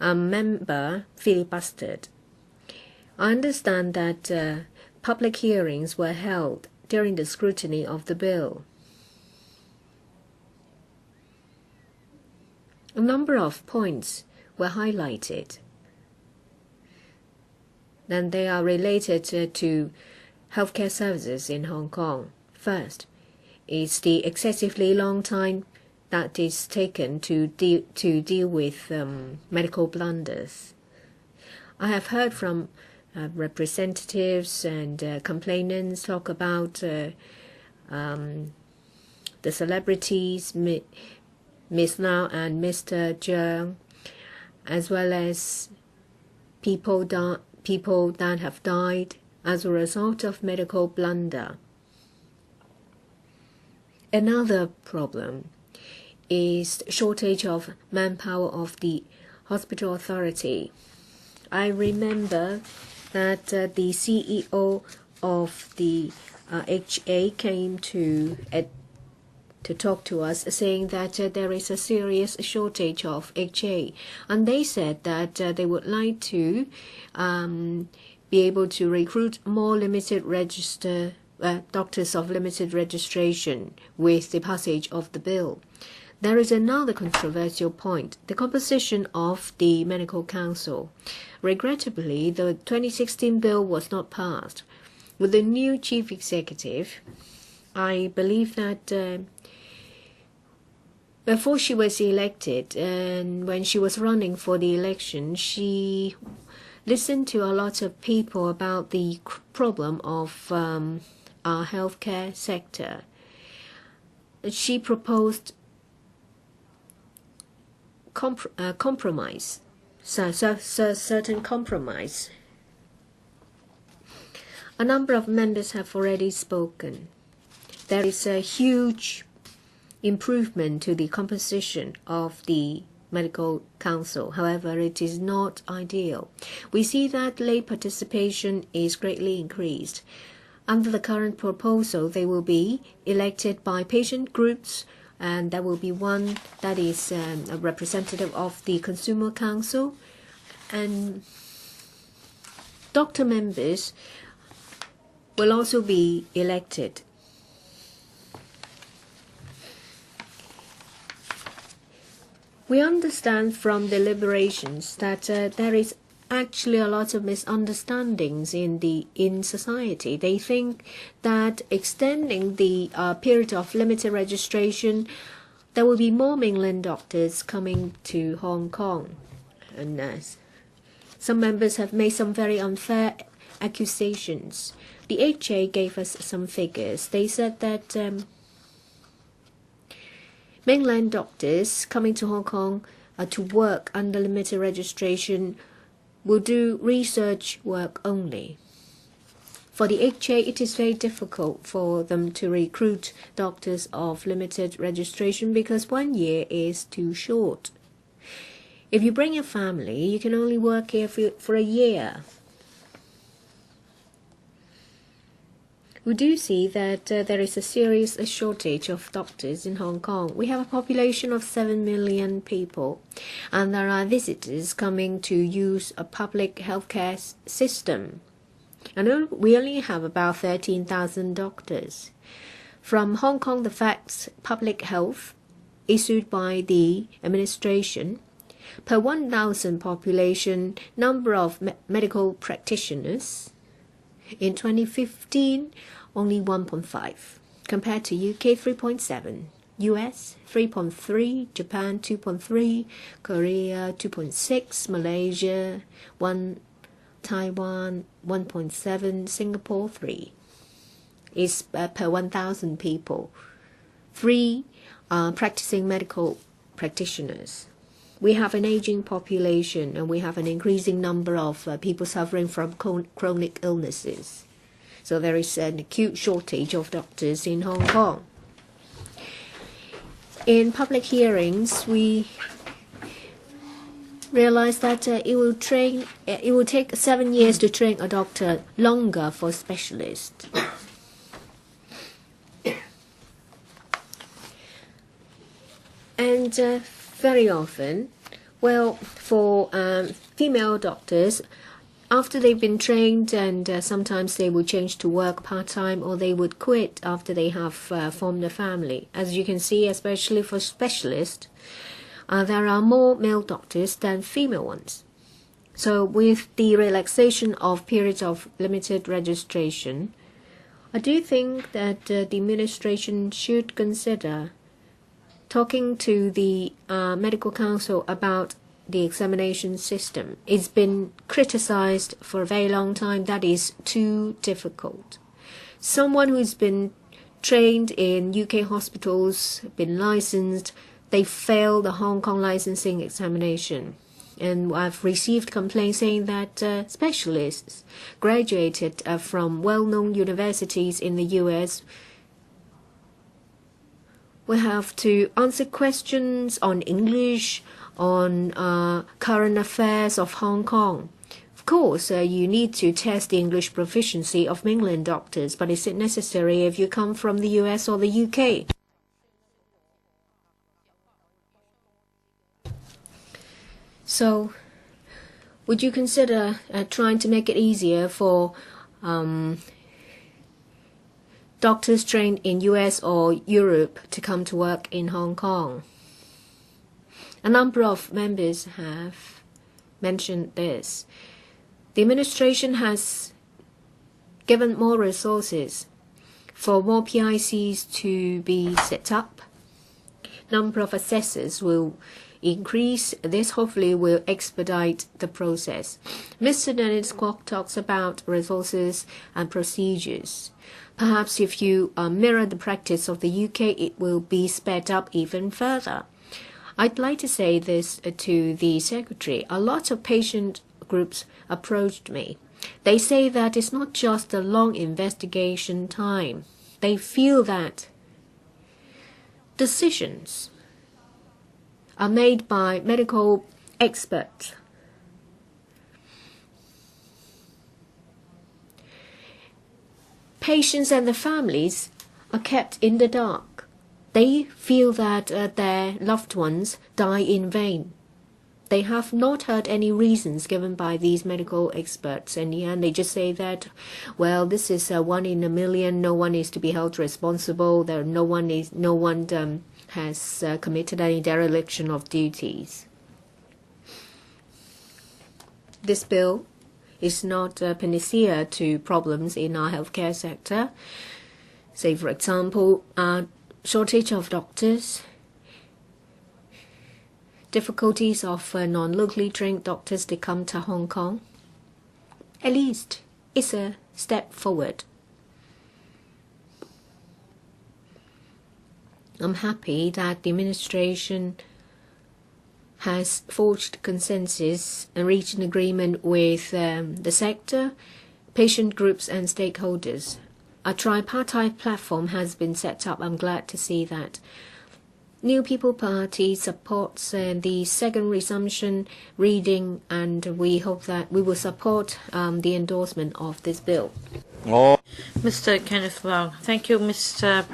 [SPEAKER 4] A member filibustered. I understand that public hearings were held during the scrutiny of the bill. A number of points were highlighted. Then they are related to healthcare services in Hong Kong. First, is the excessively long time that is taken to deal with medical blunders. I have heard from representatives and complainants talk about the celebrities, Miss Lau and Mr. Zheng, as well as people that have died as a result of medical blunder. Another problem is shortage of manpower of the hospital authority. I remember that the CEO of the HA came to talk to us, saying that there is a serious shortage of HA, and they said that they would like to be able to recruit more doctors of limited registration with the passage of the bill. There is another controversial point, the composition of the Medical Council. Regrettably, the 2016 bill was not passed. With the new chief executive, I believe that before she was elected and when she was running for the election, she listened to a lot of people about the problem of our healthcare sector. She proposed compromise, certain compromise. A number of members have already spoken. There is a huge improvement to the composition of the Medical Council. However, it is not ideal. We see that lay participation is greatly increased. Under the current proposal, they will be elected by patient groups, and there will be one that is a representative of the Consumer Council, and doctor members will also be elected. We understand from deliberations that there is actually a lot of misunderstandings in society. They think that extending the period of limited registration, there will be more mainland doctors coming to Hong Kong. And some members have made some very unfair accusations. The HA gave us some figures. They said that mainland doctors coming to Hong Kong to work under limited registration will do research work only. For the HA, it is very difficult for them to recruit doctors of limited registration because 1 year is too short. If you bring a family, you can only work here for a year. We do see that there is a serious shortage of doctors in Hong Kong. We have a population of 7 million people, and there are visitors coming to use a public healthcare system. And we only have about 13,000 doctors. From Hong Kong, the Facts Public Health, issued by the administration, per 1,000 population number of medical practitioners, in 2015, only 1.5, compared to UK 3.7, US 3.3, Japan 2.3, Korea 2.6, Malaysia 1, Taiwan 1.7, Singapore 3 is per 1,000 people. 3 practicing medical practitioners. We have an aging population and we have an increasing number of people suffering from chronic illnesses. So there is an acute shortage of doctors in Hong Kong. In public hearings, we realized that it will take 7 years to train a doctor, longer for specialists. And very often, well, for female doctors, after they've been trained, and sometimes they would change to work part-time or they would quit after they have formed a family. As you can see, especially for specialists, there are more male doctors than female ones. So with the relaxation of periods of limited registration, I do think that the administration should consider talking to the Medical Council about the examination system. It's been criticized for a very long time that is too difficult. Someone who's been trained in UK hospitals, been licensed, they fail the Hong Kong licensing examination. And I've received complaints saying that specialists graduated from well-known universities in the US will have to answer questions on English, on current affairs of Hong Kong. Of course, you need to test the English proficiency of mainland doctors, but is it necessary if you come from the US or the UK? So, would you consider trying to make it easier for doctors trained in US or Europe to come to work in Hong Kong? A number of members have mentioned this. The administration has given more resources for more PICs to be set up. Number of assessors will increase. This hopefully will expedite the process. Mr. Dennis Kwok talks about resources and procedures. Perhaps if you mirror the practice of the UK, it will be sped up even further. I'd like to say this to the Secretary. A lot of patient groups approached me. They say that it's not just a long investigation time. They feel that decisions are made by medical experts. Patients and the families are kept in the dark. They feel that their loved ones die in vain. They have not heard any reasons given by these medical experts, and in the end they just say that, well, this is 1 in a million. No one is to be held responsible. No one has committed any dereliction of duties. This bill is not a panacea to problems in our healthcare sector. Say, for example, shortage of doctors, difficulties of non-locally trained doctors to come to Hong Kong. At least it's a step forward. I'm happy that the administration has forged consensus and reached an agreement with the sector patient groups and stakeholders. A tripartite platform has been set up. I'm glad to see that. New People Party supports the second resumption reading, and we hope that we will support the endorsement of this bill.
[SPEAKER 3] Mr. Kenneth Leung. Thank you, Mr.